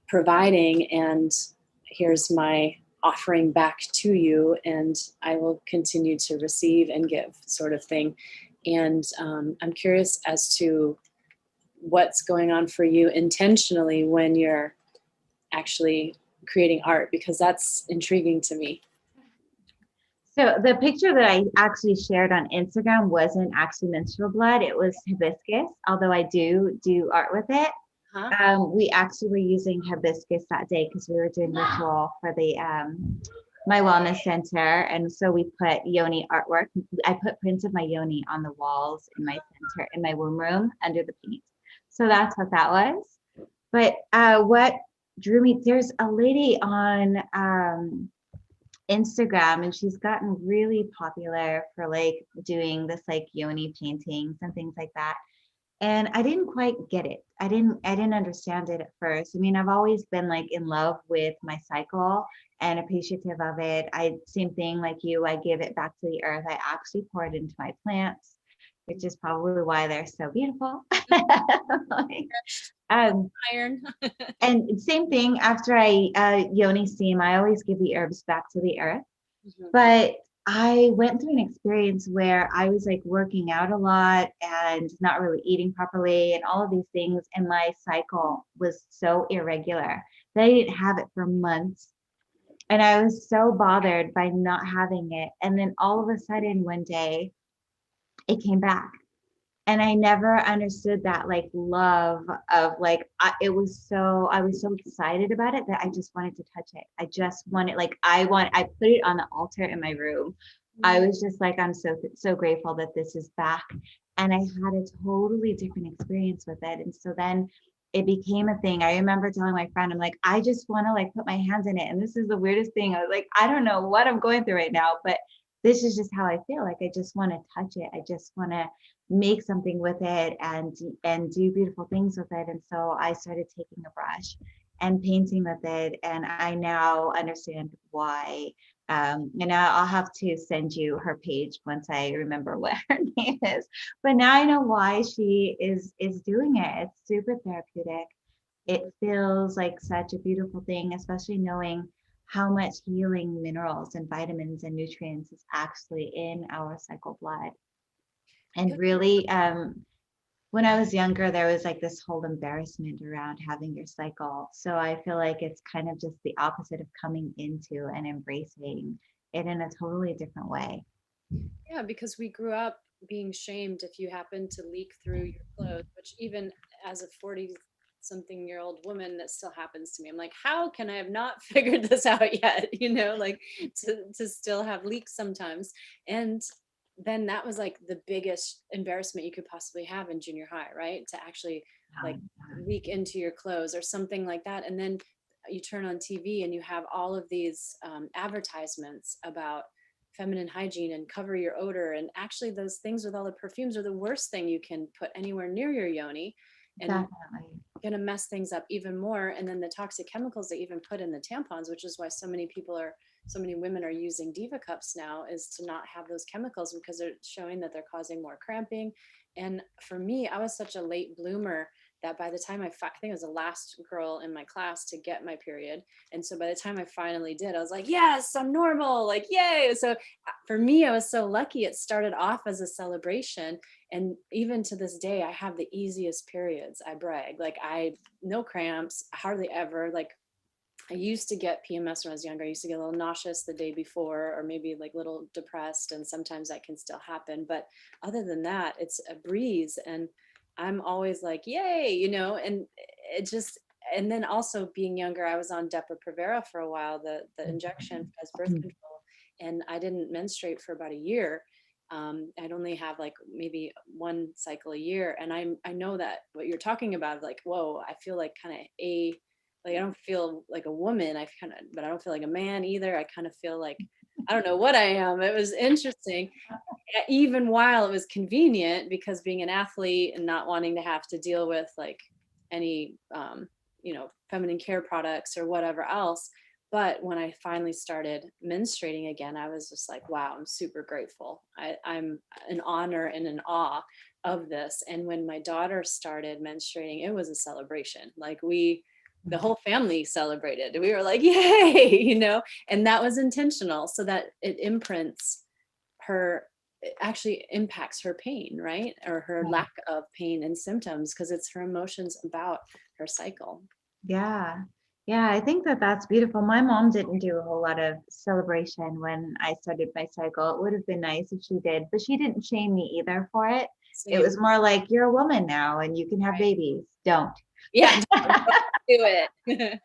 providing, and here's my offering back to you, and I will continue to receive and give, sort of thing. And I'm curious as to what's going on for you intentionally when you're actually creating art, because that's intriguing to me. So the picture that I actually shared on Instagram wasn't actually menstrual blood. It was hibiscus, although I do art with it. We actually were using hibiscus that day because we were doing ritual for the my wellness center, and so we put yoni artwork. I put prints of my yoni on the walls in my center, in my womb room, under the paint. So that's what that was. But what drew me, there's a lady on Instagram, and she's gotten really popular for like doing this like yoni paintings and things like that. And I didn't quite get it. I didn't understand it at first. I mean, I've always been like in love with my cycle and appreciative of it. Same thing like you, I give it back to the earth. I actually pour it into my plants, which is probably why they're so beautiful. Like, Iron. and same thing after I yoni steam, I always give the herbs back to the earth. But I went through an experience where I was like working out a lot and not really eating properly and all of these things. And my cycle was so irregular that I didn't have it for months. And I was so bothered by not having it. And then all of a sudden one day it came back. And I never understood that like love of like, I was so excited about it that I just wanted to touch it. I just wanted, like, I put it on the altar in my room. I was just like, I'm so grateful that this is back. And I had a totally different experience with it. And so then it became a thing. I remember telling my friend, I'm like, I just want to like put my hands in it. And this is the weirdest thing. I was like, I don't know what I'm going through right now, but this is just how I feel. Like, I just want to touch it. I just want to make something with it and do beautiful things with it. And so I started taking a brush and painting with it, and I now understand why. And I'll have to send you her page once I remember what her name is. But now I know why she is doing it. It's super therapeutic. It feels like such a beautiful thing, especially knowing how much healing minerals and vitamins and nutrients is actually in our cycle blood. And really, when I was younger, there was like this whole embarrassment around having your cycle. So I feel like it's kind of just the opposite of coming into and embracing it in a totally different way. Yeah, because we grew up being shamed if you happen to leak through your clothes, which even as a 40-something-year-old woman, that still happens to me. I'm like, how can I have not figured this out yet? Like, to still have leaks sometimes. And then that was like the biggest embarrassment you could possibly have in junior high, right? To actually like leak into your clothes or something like that. And then you turn on TV and you have all of these advertisements about feminine hygiene and cover your odor. And actually those things with all the perfumes are the worst thing you can put anywhere near your yoni, and Definitely. going to mess things up even more. And then the toxic chemicals they even put in the tampons, which is why so many women are using Diva cups now, is to not have those chemicals, because they're showing that they're causing more cramping. And for me, I was such a late bloomer that by the time I think I was the last girl in my class to get my period. And so by the time I finally did, I was like, yes, I'm normal, like, yay. So for me, I was so lucky. It started off as a celebration. And even to this day, I have the easiest periods. I brag, like, no cramps, hardly ever. Like, I used to get PMS when I was younger. I used to get a little nauseous the day before, or maybe like a little depressed. And sometimes that can still happen. But other than that, it's a breeze. And I'm always like, yay, and it just, and then also being younger, I was on Depo-Provera for a while, the injection as birth control. And I didn't menstruate for about a year. I'd only have like maybe one cycle a year. And I know that what you're talking about, like, whoa, I feel like kind of like, I don't feel like a woman. But I don't feel like a man either. I kind of feel like, I don't know what I am. It was interesting, even while it was convenient, because being an athlete and not wanting to have to deal with like any, feminine care products or whatever else. But when I finally started menstruating again, I was just like, wow, I'm super grateful. I'm in honor and in awe of this. And when my daughter started menstruating, it was a celebration. Like the whole family celebrated. We were like, yay, and that was intentional so that it imprints her, it actually impacts her pain, right? Or her lack of pain and symptoms, because it's her emotions about her cycle. Yeah. Yeah, I think that that's beautiful. My mom didn't do a whole lot of celebration when I started my cycle. It would have been nice if she did, but she didn't shame me either for it. It Same. was more like, you're a woman now and you can have Right. babies. Don't. Yeah, don't do it.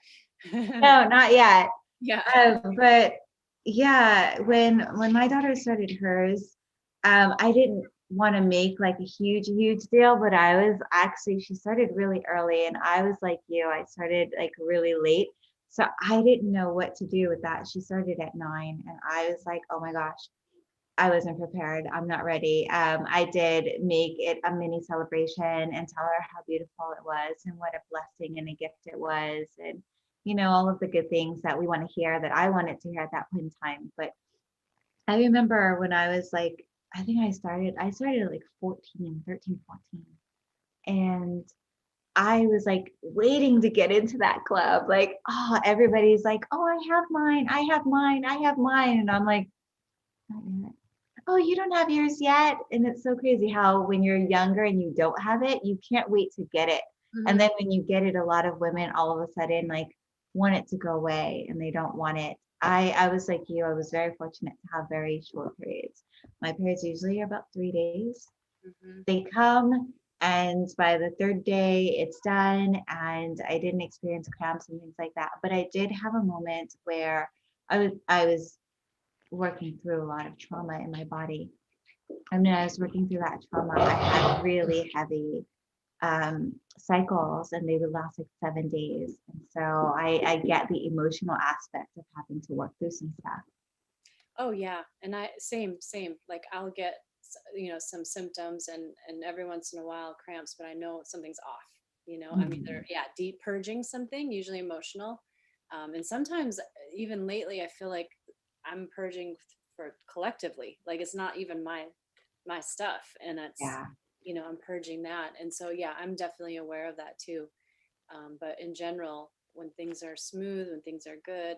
No, not yet. Yeah. But yeah, when my daughter started hers, I didn't want to make like a huge deal, but I was actually, she started really early, and I was like you, I started like really late. So I didn't know what to do with that. She started at 9, and I was like, oh my gosh, I wasn't prepared. I'm not ready. I did make it a mini celebration and tell her how beautiful it was and what a blessing and a gift it was. And, all of the good things that we want to hear, that I wanted to hear at that point in time. But I remember when I was like, I think I started at like 14, 13, 14. And I was like waiting to get into that club. Like, oh, everybody's like, oh, I have mine. I have mine. I have mine. And I'm like, not yet. Oh, you don't have yours yet. And it's so crazy how when you're younger and you don't have it, you can't wait to get it. And Mhm. then when you get it, a lot of women all of a sudden like want it to go away and they don't want it. I was like you, I was very fortunate to have very short periods. My periods usually are about 3 days. Mhm. They come, and by the third day it's done, and I didn't experience cramps and things like that. But I did have a moment where I was working through a lot of trauma in my body. And when I was working through that trauma, I had really heavy cycles, and they would last like 7 days. And so I get the emotional aspect of having to work through some stuff. Oh yeah, and same. Like I'll get some symptoms and every once in a while cramps, but I know something's off. I'm either deep purging something, usually emotional, and sometimes even lately I feel like I'm purging for collectively. Like it's not even my stuff, and it's Yeah. I'm purging that, and so yeah, I'm definitely aware of that too. But in general, when things are smooth, when things are good,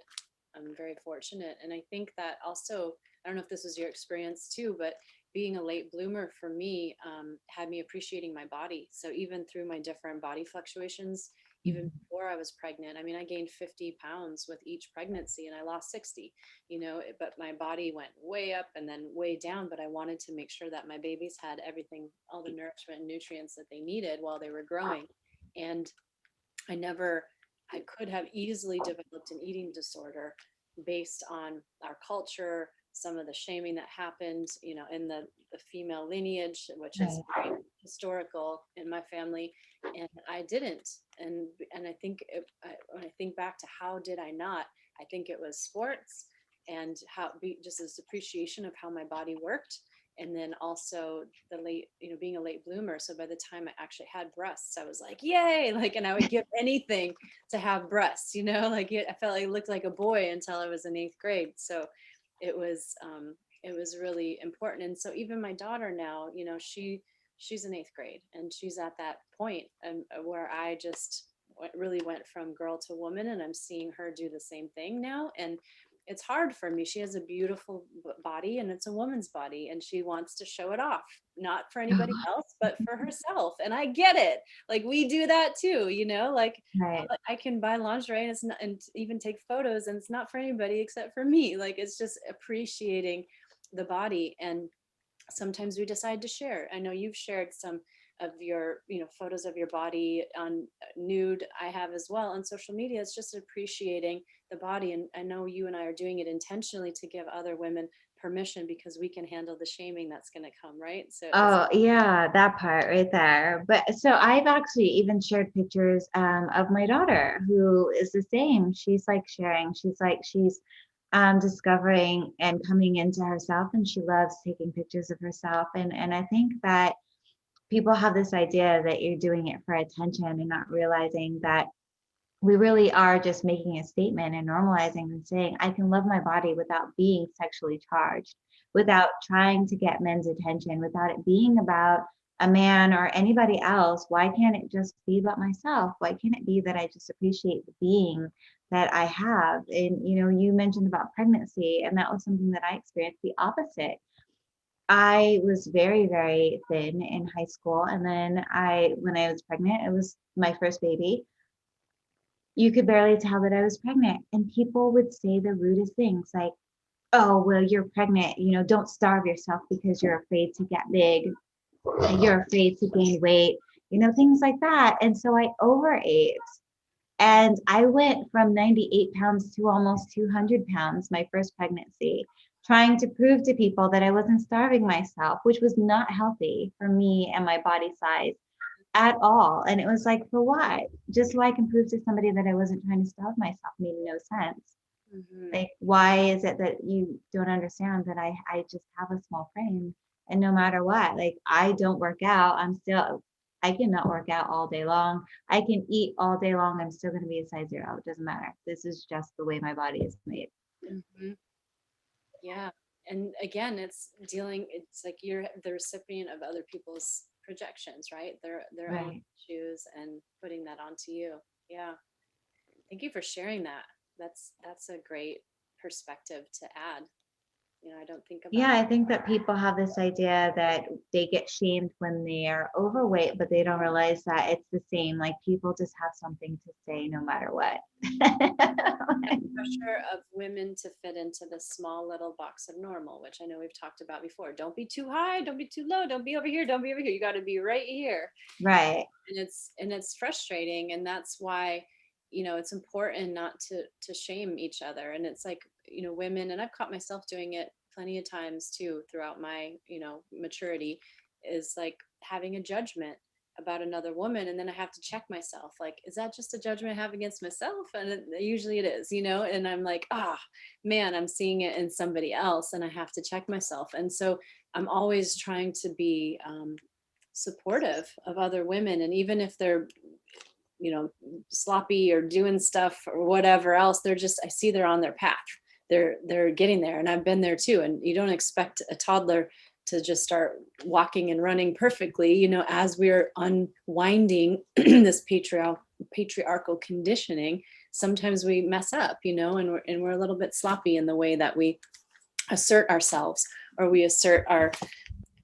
I'm very fortunate. And I think that also, I don't know if this was your experience too, but being a late bloomer for me had me appreciating my body. So even through my different body fluctuations, even Mhm. before I was pregnant, I mean, I gained 50 pounds with each pregnancy and I lost 60, but my body went way up and then way down. But I wanted to make sure that my babies had everything, all the nourishment and nutrients that they needed while they were growing. And I could have easily developed an eating disorder based on our culture, some of the shaming that happened, in the female lineage, which is Right. very historical in my family. And I didn't. And I think when I think back to how did I not, I think it was sports and just this appreciation of how my body worked, and then also the late, being a late bloomer. So by the time I actually had breasts, I was like, yay, like, and I would give anything to have breasts, like I felt like I looked like a boy until I was in 8th grade. So it was, it was really important. And so even my daughter now, she's in 8th grade and she's at that point where I just really went from girl to woman, and I'm seeing her do the same thing now. And it's hard for me. She has a beautiful body and it's a woman's body, and she wants to show it off, not for anybody else, but for herself. And I get it. Like we do that too, like Right. I can buy lingerie and and even take photos, and it's not for anybody except for me. Like it's just appreciating the body. And sometimes we decide to share. I know you've shared some of your photos of your body on nude. I have as well on social media. It's just appreciating the body, and I know you and I are doing it intentionally to give other women permission, because we can handle the shaming that's going to come, right? So it's Oh, yeah, that part right there. But so I've actually even shared pictures of my daughter who is the same. She's like sharing, she's discovering and coming into herself, and she loves taking pictures of herself. And I think that people have this idea that you're doing it for attention and not realizing that we really are just making a statement and normalizing and saying, I can love my body without being sexually charged, without trying to get men's attention, without it being about a man or anybody else. Why can't it just be about myself? Why can't it be that I just appreciate the being that I have? And, you know, you mentioned about pregnancy, and that was something that I experienced the opposite. I was very, very thin in high school. And then when I was pregnant, it was my first baby. You could barely tell that I was pregnant. And people would say the rudest things like, oh, well, you're pregnant. You know, don't starve yourself because you're afraid to get big. And you're afraid to gain weight, you know, things like that. And so I overate. And I went from 98 pounds to almost 200 pounds my first pregnancy, trying to prove to people that I wasn't starving myself, which was not healthy for me and my body size at all. And it was like, for what? Just so I can prove to somebody that I wasn't trying to starve myself made no sense. Mm-hmm. Like, why is it that you don't understand that I just have a small frame? And no matter what, like, I don't work out. I cannot work out all day long. I can eat all day long. I'm still going to be a size 0. It doesn't matter. This is just the way my body is made. Mm-hmm. Yeah. And again, it's like you're the recipient of other people's projections, right? Their own Right. issues and putting that onto you. Yeah. Thank you for sharing that. That's a great perspective to add. You know, I don't think about Yeah, I think that people have this idea that they get shamed when they are overweight, but they don't realize that it's the same. Like, people just have something to say no matter what. pressure of women to fit into this small little box of normal, which I know we've talked about before. Don't be too high, don't be too low, don't be over here, don't be over here. You got to be right here. Right. And it's frustrating, and that's why, you know, it's important not to shame each other. And it's like, you know, women, and I've caught myself doing it plenty of times too throughout my, you know, maturity, is like having a judgment about another woman, and then I have to check myself, like, is that just a judgment I have against myself? And usually it is, you know. And I'm like, man, I'm seeing it in somebody else, and I have to check myself. And so I'm always trying to be supportive of other women, and even if they're, you know, sloppy or doing stuff or whatever else, I see they're on their path. They're getting there, and I've been there too. And you don't expect a toddler to just start walking and running perfectly, you know. As we're unwinding this patriarchal conditioning, sometimes we mess up, you know, and we're a little bit sloppy in the way that we assert ourselves, or we assert our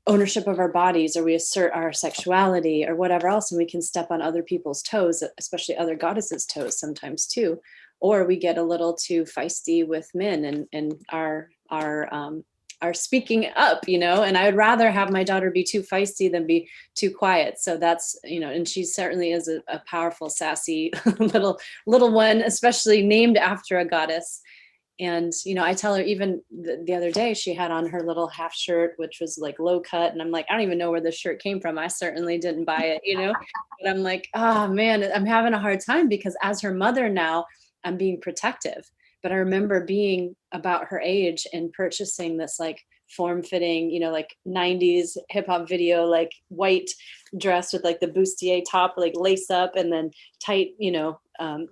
ownership of our bodies, or we assert our sexuality or whatever else. And we can step on other people's toes, especially other goddesses' toes sometimes too. Or we get a little too feisty with men and are speaking up, you know. And I would rather have my daughter be too feisty than be too quiet. So that's, you know, and she certainly is a powerful, sassy little one, especially named after a goddess. And, you know, I tell her, even the other day, she had on her little half shirt, which was like low cut. And I'm like, I don't even know where this shirt came from. I certainly didn't buy it, you know. But I'm like, oh man, I'm having a hard time, because as her mother now, I'm being protective. But I remember being about her age and purchasing this like form-fitting, you know, like 90s hip hop video, like white dress with like the bustier top, like lace up, and then tight, you know,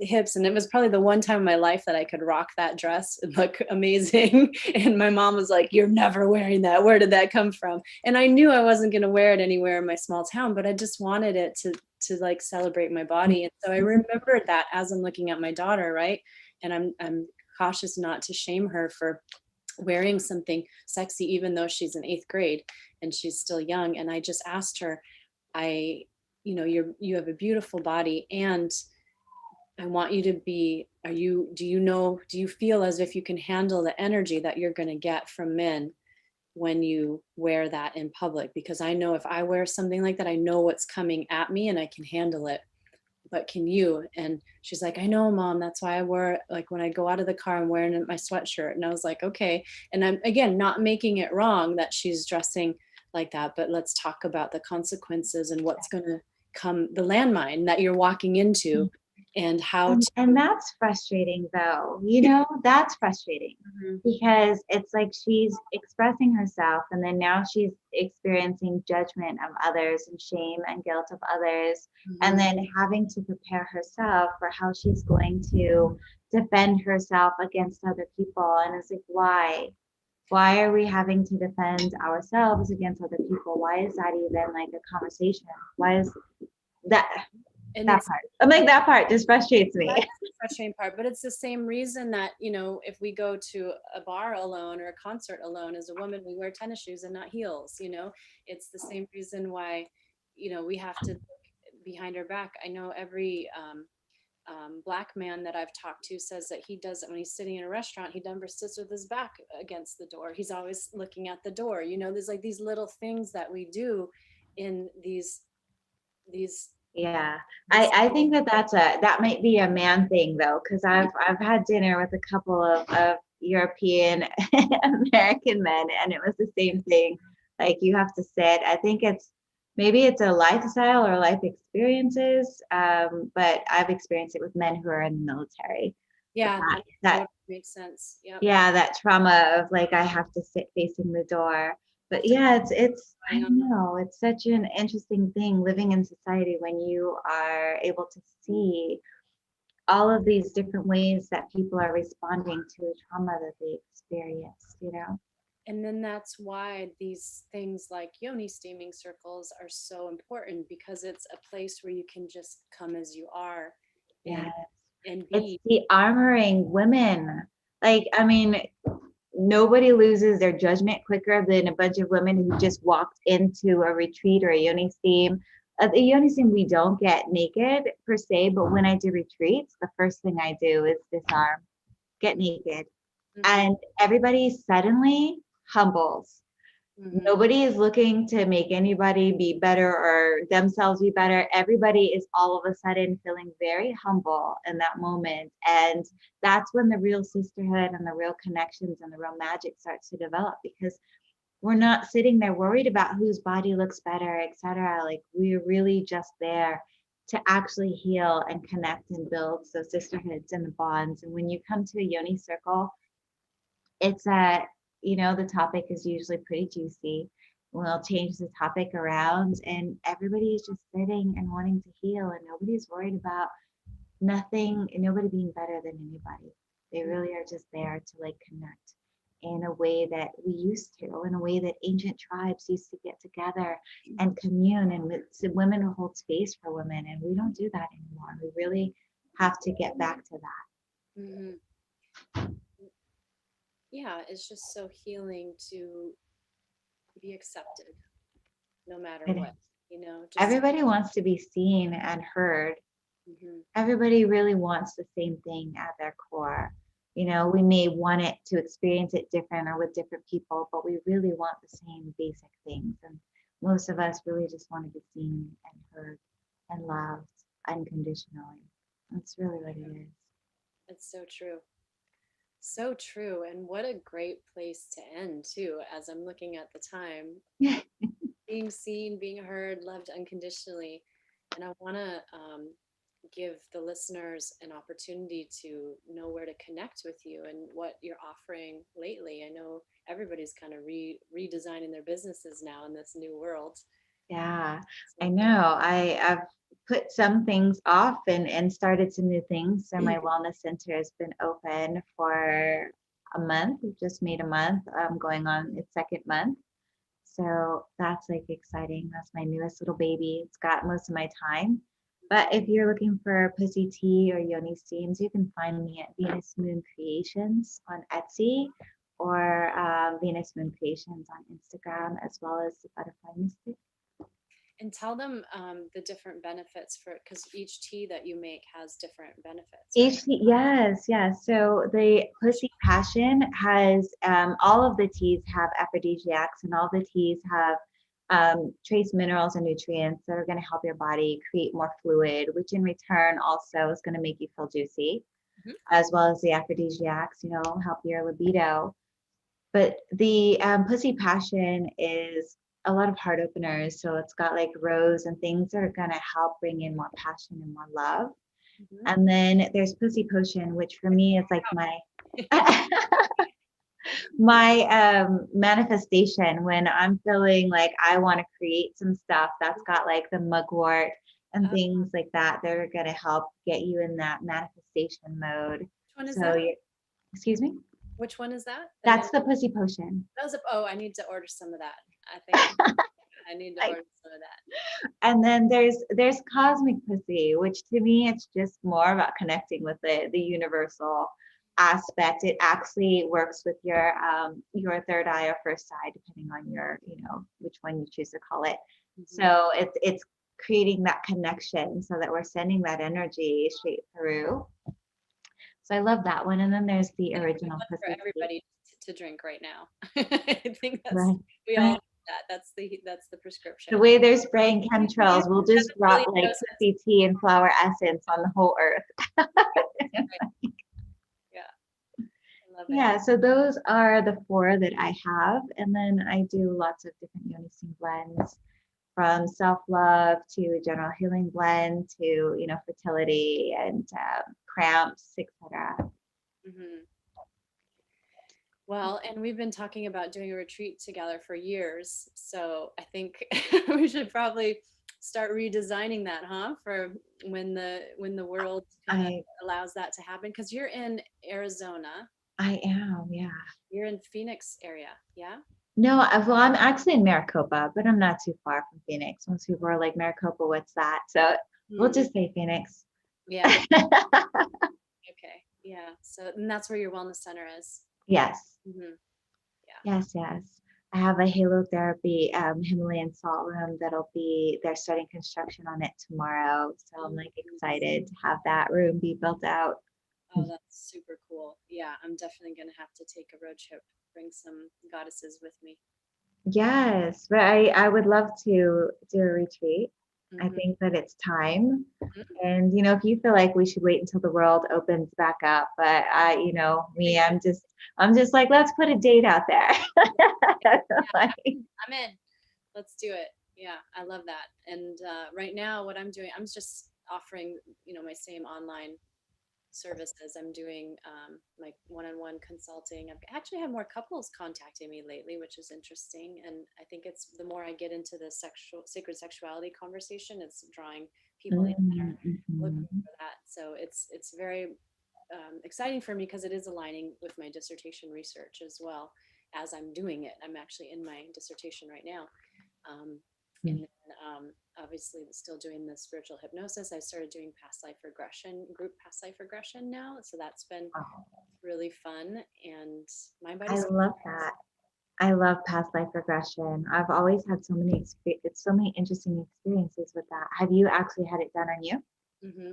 hips. And it was probably the one time in my life that I could rock that dress and look amazing. And my mom was like, you're never wearing that. Where did that come from? And I knew I wasn't going to wear it anywhere in my small town, but I just wanted it to like celebrate my body. And so I remembered that as I'm looking at my daughter, right? And I'm cautious not to shame her for wearing something sexy, even though she's in 8th grade and she's still young. And I just asked her, you know, you have a beautiful body, and I want you to be, do you feel as if you can handle the energy that you're going to get from men when you wear that in public? Because I know if I wear something like that, I know what's coming at me and I can handle it. But can you? And she's like, I know, Mom. That's why I wear, like, when I go out of the car, I'm wearing my sweatshirt. And I was like, okay. And I'm, again, not making it wrong that she's dressing like that, but let's talk about the consequences and what's going to come, the landmine that you're walking into and how to. And that's frustrating though, you know, that's frustrating Mhm. because it's like she's expressing herself and then now she's experiencing judgment of others and shame and guilt of others. And Mhm. then having to prepare herself for how she's going to defend herself against other people. And it's like, why? Why are we having to defend ourselves against other people? Why is that even like a conversation? Why is that And that it's part? I'm like, that part just frustrates me. that's the frustrating part, but it's the same reason that, if we go to a bar alone or a concert alone as a woman, we wear tennis shoes and not heels. It's the same reason why, we have to look behind our back. I know every black man that I've talked to says that he does it when he's sitting in a restaurant. He never sits with his back against the door. He's always looking at the door. There's like these little things that we do in these Yeah, this I think that might be a man thing though, because I've had dinner with a couple of European American men, and it was the same thing. Like you have to sit. I think maybe it's a lifestyle or life experiences, but I've experienced it with men who are in the military. But yeah, that that totally makes sense. Yep. yeah, that trauma of like I have to sit facing the door. But yeah, it's I Going don't on. know, it's such an interesting thing living in society when you are able to see all of these different ways that people are responding to the trauma that they experienced, you know? And then that's why these things like Yoni steaming circles are so important, because it's a place where you can just come as you are and Yeah. and It's be. the armoring women. Like, I mean, nobody loses their judgment quicker than a bunch of women who just walked into a retreat or a yoni steam. At the yoni steam, we don't get naked per se, but when I do retreats, the first thing I do is disarm, get naked, Mhm. and everybody suddenly humbles. Mhm. Nobody is looking to make anybody be better or themselves be better. Everybody is all of a sudden feeling very humble in that moment. And that's when the real sisterhood and the real connections and the real magic starts to develop, because we're not sitting there worried about whose body looks better, etc. Like we're really just there to actually heal and connect and build those sisterhoods and the bonds. And when you come to a yoni circle, it's the topic is usually pretty juicy. We'll change the topic around and everybody is just sitting and wanting to heal, and nobody's worried about nothing, nobody being better than anybody. They really are just there to like connect in a way that we used to, in a way that ancient tribes used to get together and commune, and with women who hold space for women, and we don't do that anymore. We really have to get back to that. Mhm. Yeah, it's just so healing to be accepted no matter It what. is. Just. Everybody wants to be seen and heard. Mhm. Everybody really wants the same thing at their core. We may want it to experience it different or with different people, but we really want the same basic things. And most of us really just want to be seen and heard and loved unconditionally. That's really what it is. It's so true. So true. And what a great place to end, too, as I'm looking at the time. Being seen, being heard, loved unconditionally. And I want to give the listeners an opportunity to know where to connect with you and what you're offering lately. I know everybody's kind of redesigning their businesses now in this new world. Yeah, I So, know. I've put some things off and started some new things. So my wellness center has been open for a month. We've just made a month. Going on its second month. So that's like exciting. That's my newest little baby. It's got most of my time. But if you're looking for pussy tea or yoni steams, you can find me at Venus Moon Creations on Etsy, or Venus Moon Creations on Instagram, as well as the Butterfly Mystic. and tell them the different benefits for, because each tea that you make has different benefits, right? Yes, yes. So the Pussy Passion has all of the teas have aphrodisiacs, and all the teas have trace minerals and nutrients that are going to help your body create more fluid, which in return also is going to make you feel juicy, Mhm. as well as the aphrodisiacs, help your libido. But the Pussy Passion is a lot of heart openers. So it's got like rose and things that are going to help bring in more passion and more love. Mhm. And then there's Pussy Potion, which for me is like my manifestation when I'm feeling like I want to create some stuff that's got like the mugwort and Oh, things like that. They're going to help get you in that manifestation mode. which one is So that? you, excuse me? Which one is that? That's the Pussy Potion. That was oh, I need to order some of that. I think I need to I, order some of that. and then there's Cosmic Pussy, which to me it's just more about connecting with the universal aspect. It actually works with your third eye or first eye, depending on your, which one you choose to call it. Mhm. So it's creating that connection so that we're sending that energy straight through. So I love that one. And then there's the original One for Pussy Tea. everybody to drink right now. I think Right. we all Right. need that. That's the The prescription. way they're spraying chemtrails, we'll just 7 billion drop like doses. pussy tea and flower essence on the whole earth. Right. Yeah, I love it. Yeah, so those are the four that I have. And then I do lots of different Yoni Steam blends from self-love to general healing blend to, fertility and cramps, etc. Mhm. Well, and we've been talking about doing a retreat together for years, so I think we should probably start redesigning that, huh? For when the world kind of I allows that to happen. Because you're in Arizona, I am, yeah. you're in Phoenix area, yeah? No, well, I'm actually in Maricopa, but I'm not too far from Phoenix. Most people are like, Maricopa, what's that? So we'll Mm, just say Phoenix. yeah. Okay. Yeah. So, and that's where your wellness center is. Yes. Hmm. Yeah. Yes, yes. I have a halotherapy Himalayan salt room they're starting construction on it tomorrow. So I'm like Mhm. excited to have that room be built out. Oh, that's super cool. Yeah, I'm definitely gonna have to take a road trip, bring some goddesses with me. Yes, but I would love to do a retreat. I Hmm. think that it's time. And if you feel like we should wait until the world opens back up, but me, I'm just like, let's put a date out there. Yeah, Like, I'm in. Let's do it. Yeah, I love that. And right now, what I'm doing, I'm just offering, my same online services. I'm doing like one-on-one consulting. I've actually had more couples contacting me lately, which is interesting. And I think it's the more I get into the sacred sexuality conversation, it's drawing people in that are looking mhm. for that. So it's very exciting for me because it is aligning with my dissertation research as well as I'm doing it. I'm actually in my dissertation right now. Um, and then obviously still doing the spiritual hypnosis. I started doing past life regression, group past life regression now. So that's been Oh, really fun. And my I body's love that. I love past life regression. I've always had so many interesting experiences with that. Have you actually had it done on you? hmm.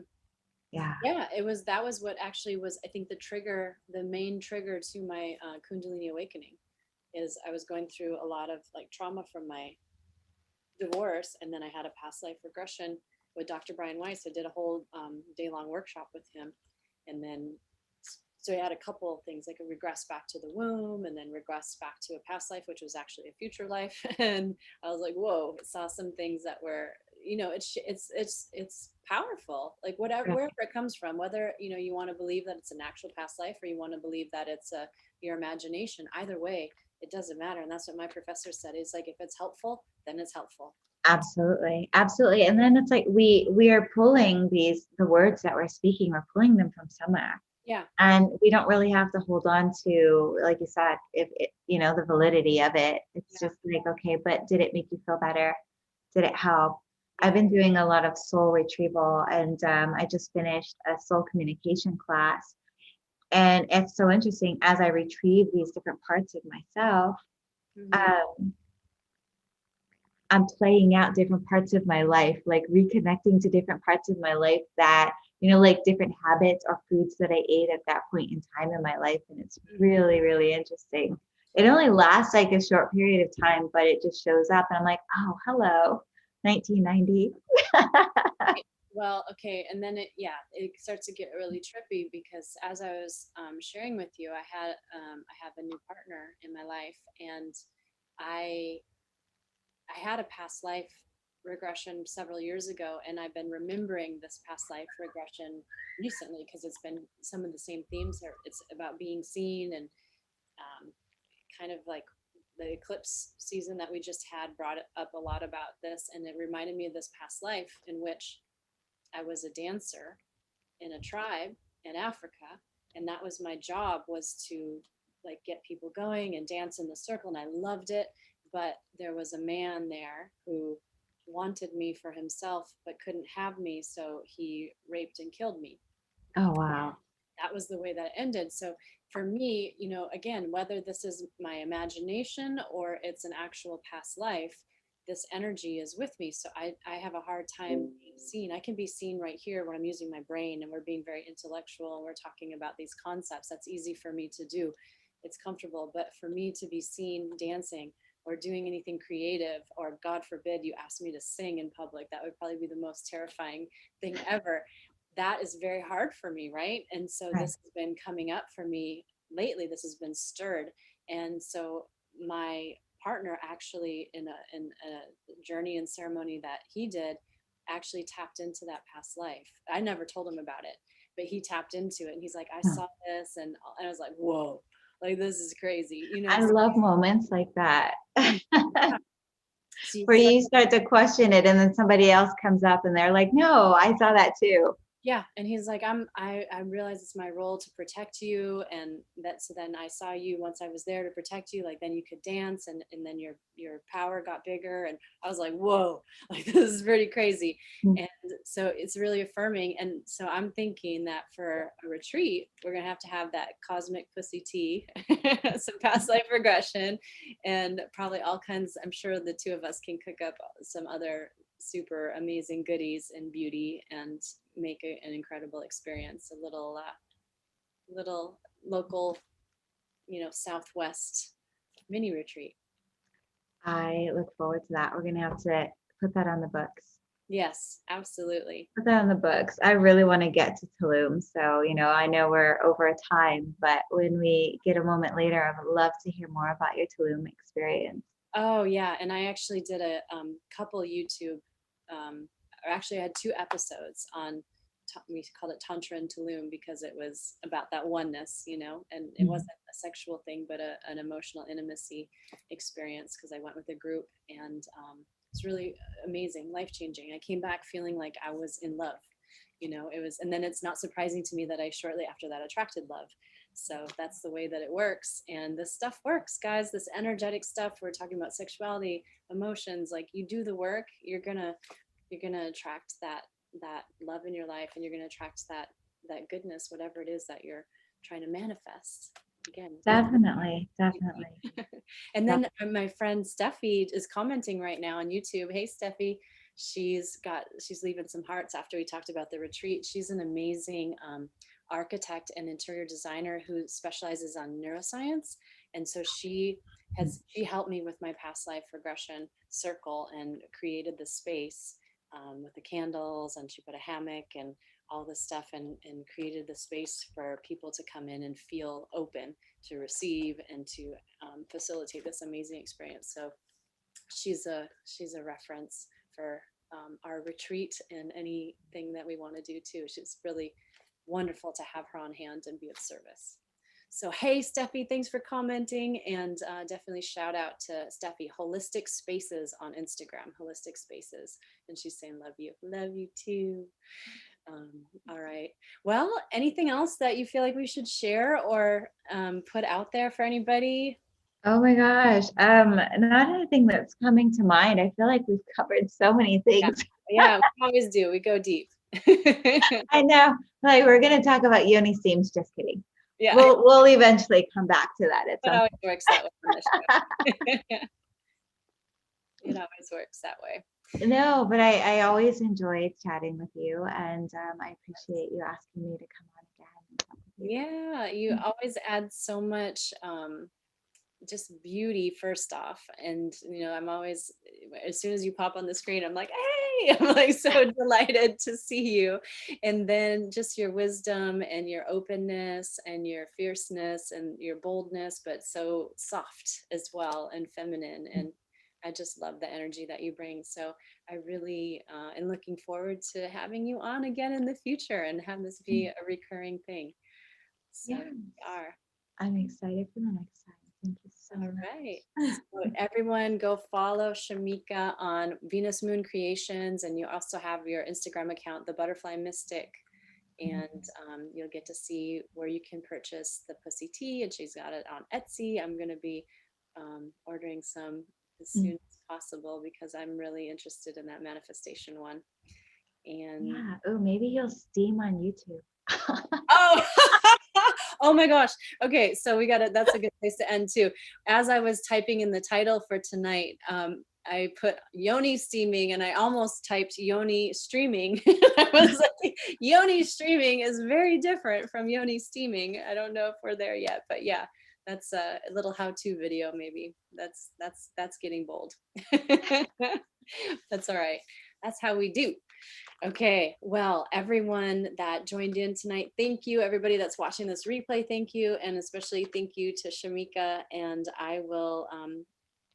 Yeah. Yeah, that was what actually was, I think, the main trigger to my Kundalini awakening is I was going through a lot of like trauma from my divorce, and then I had a past life regression with Dr. Brian Weiss. I did a whole day-long workshop with him, and then so I had a couple of things like a regress back to the womb, and then regress back to a past life, which was actually a future life. And I was like, whoa! Saw some things that were, it's powerful. Like Right. wherever it comes from, whether you want to believe that it's an actual past life or you want to believe that it's your imagination. Either way, it doesn't matter. And that's what my professor said. Is like if it's helpful, then it's helpful. Absolutely. Absolutely. And then it's like we are pulling the words that we're speaking, we're pulling them from somewhere. Yeah. And we don't really have to hold on to, like you said, if it, the validity of it. It's Yeah. just like, okay, but did it make you feel better? Did it help? I've Yeah. been doing a lot of soul retrieval, and I just finished a soul communication class. And it's so interesting as I retrieve these different parts of myself. Hmm. Um, I'm playing out different parts of my life, like reconnecting to different parts of my life that, like different habits or foods that I ate at that point in time in my life. And it's Hmm. really, really interesting. It only lasts like a short period of time, but it just shows up. And I'm like, oh, hello, 1990. Well, okay, and then it starts to get really trippy because as I was sharing with you, I have a new partner in my life, and I I had a past life regression several years ago, and I've been remembering this past life regression recently because it's been some of the same themes. It's about being seen, and kind of like the eclipse season that we just had brought up a lot about this, and it reminded me of this past life in which I was a dancer in a tribe in Africa, and that was my job, was to like get people going and dance in the circle, and I loved it. But there was a man there who wanted me for himself but couldn't have me, so he raped and killed me. Oh, wow. That was the way that it ended. So for me, again, whether this is my imagination or it's an actual past life, this energy is with me. So I have a hard time being seen. I can be seen right here when I'm using my brain and we're being very intellectual and we're talking about these concepts. That's easy for me to do. It's comfortable. But for me to be seen dancing or doing anything creative, or God forbid you ask me to sing in public, that would probably be the most terrifying thing ever. That is very hard for me, right? And so Right. this has been coming up for me lately. This has been stirred. And so my partner actually, in a journey and ceremony that he did, actually tapped into that past life. I never told him about it, but he tapped into it, and he's like, I Hmm. saw this, and I was like, whoa, like this is crazy, I love moments like that. So you Where start. you start to question it and then somebody else comes up and they're like, no, I saw that too. Yeah, and he's like, I realize it's my role to protect you, and that, so then I saw you once I was there to protect you, like then you could dance, and then your power got bigger, and I was like, whoa, like this is pretty crazy. Mm. And so it's really affirming, and so I'm thinking that for a retreat we're gonna have that cosmic pussy tea, some past life regression, and probably all kinds. I'm sure the two of us can cook up some other super amazing goodies and beauty and make an incredible experience. A little local, Southwest mini retreat. I look forward to that. We're going to have to put that on the books. Yes, absolutely. Put that on the books. I really want to get to Tulum. So, I know we're over a time, but when we get a moment later, I would love to hear more about your Tulum experience. Oh yeah, and I actually did a couple YouTube, or actually I had 2 episodes on. We called it Tantra in Tulum because it was about that oneness, and it Mhm. wasn't a sexual thing, but an emotional intimacy experience because I went with a group, and it's really amazing, life changing. I came back feeling like I was in love. It was, and then it's not surprising to me that I shortly after that attracted love. So that's the way that it works. And this stuff works, guys. This energetic stuff, we're talking about sexuality, emotions, like you do the work, you're gonna attract that love in your life, and you're gonna attract that goodness, whatever it is that you're trying to manifest. Again, Definitely. Definitely. and then my friend Steffi is commenting right now on YouTube. Hey Steffi, she's leaving some hearts after we talked about the retreat. She's an amazing architect and interior designer who specializes on neuroscience, and so she helped me with my past life regression circle and created the space with the candles, and she put a hammock and all this stuff, and created the space for people to come in and feel open to receive and to facilitate this amazing experience. So she's a reference for our retreat and anything that we want to do too. She's really wonderful to have her on hand and be of service. So, hey, Steffi, thanks for commenting. And definitely shout out to Steffi, Holistic Spaces on Instagram, Holistic Spaces. And she's saying, love you. Love you too. All right. Well, anything else that you feel like we should share or put out there for anybody? Oh my gosh. Not anything that's coming to mind. I feel like we've covered so many Yeah, things. yeah, we always do. We go deep. I know. Like we're gonna talk about Yoni Steams. Just kidding. Yeah, We'll eventually come back to that at it some always works that way on the show. It always works that way. No, but I always enjoyed chatting with you, and I appreciate you asking me to come on again and talk with you. Yeah, you always add so much just beauty first off. And I'm always, as soon as you pop on the screen, I'm like, hey, I'm like so delighted to see you. And then just your wisdom and your openness and your fierceness and your boldness, but so soft as well and feminine. And I just love the energy that you bring. So I really am looking forward to having you on again in the future and have this be a recurring thing. So Yes. we are. I'm excited for the next time. Thank you so All much. right. So everyone go follow Chamica on Venus Moon Creations. And you also have your Instagram account, The Butterfly Mystic. And you'll get to see where you can purchase the pussy tea. And she's got it on Etsy. I'm going to be ordering some as soon as possible because I'm really interested in that manifestation one. And Yeah. Oh, maybe you'll steam on YouTube. oh, oh my gosh. Okay, so we got it. That's a good place to end too. As I was typing in the title for tonight, I put Yoni Steaming and I almost typed Yoni Streaming. I was like, Yoni Streaming is very different from Yoni Steaming. I don't know if we're there yet, but yeah, that's a little how-to video maybe. That's getting bold. That's all right. That's how we do. Okay, well, everyone that joined in tonight, thank you. Everybody that's watching this replay, thank you. And especially thank you to Chamica. And I will,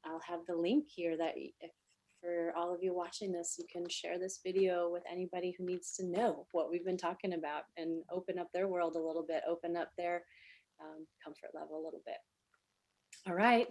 I'll have the link here that if, for all of you watching this, you can share this video with anybody who needs to know what we've been talking about and open up their world a little bit, open up their comfort level a little bit. All right.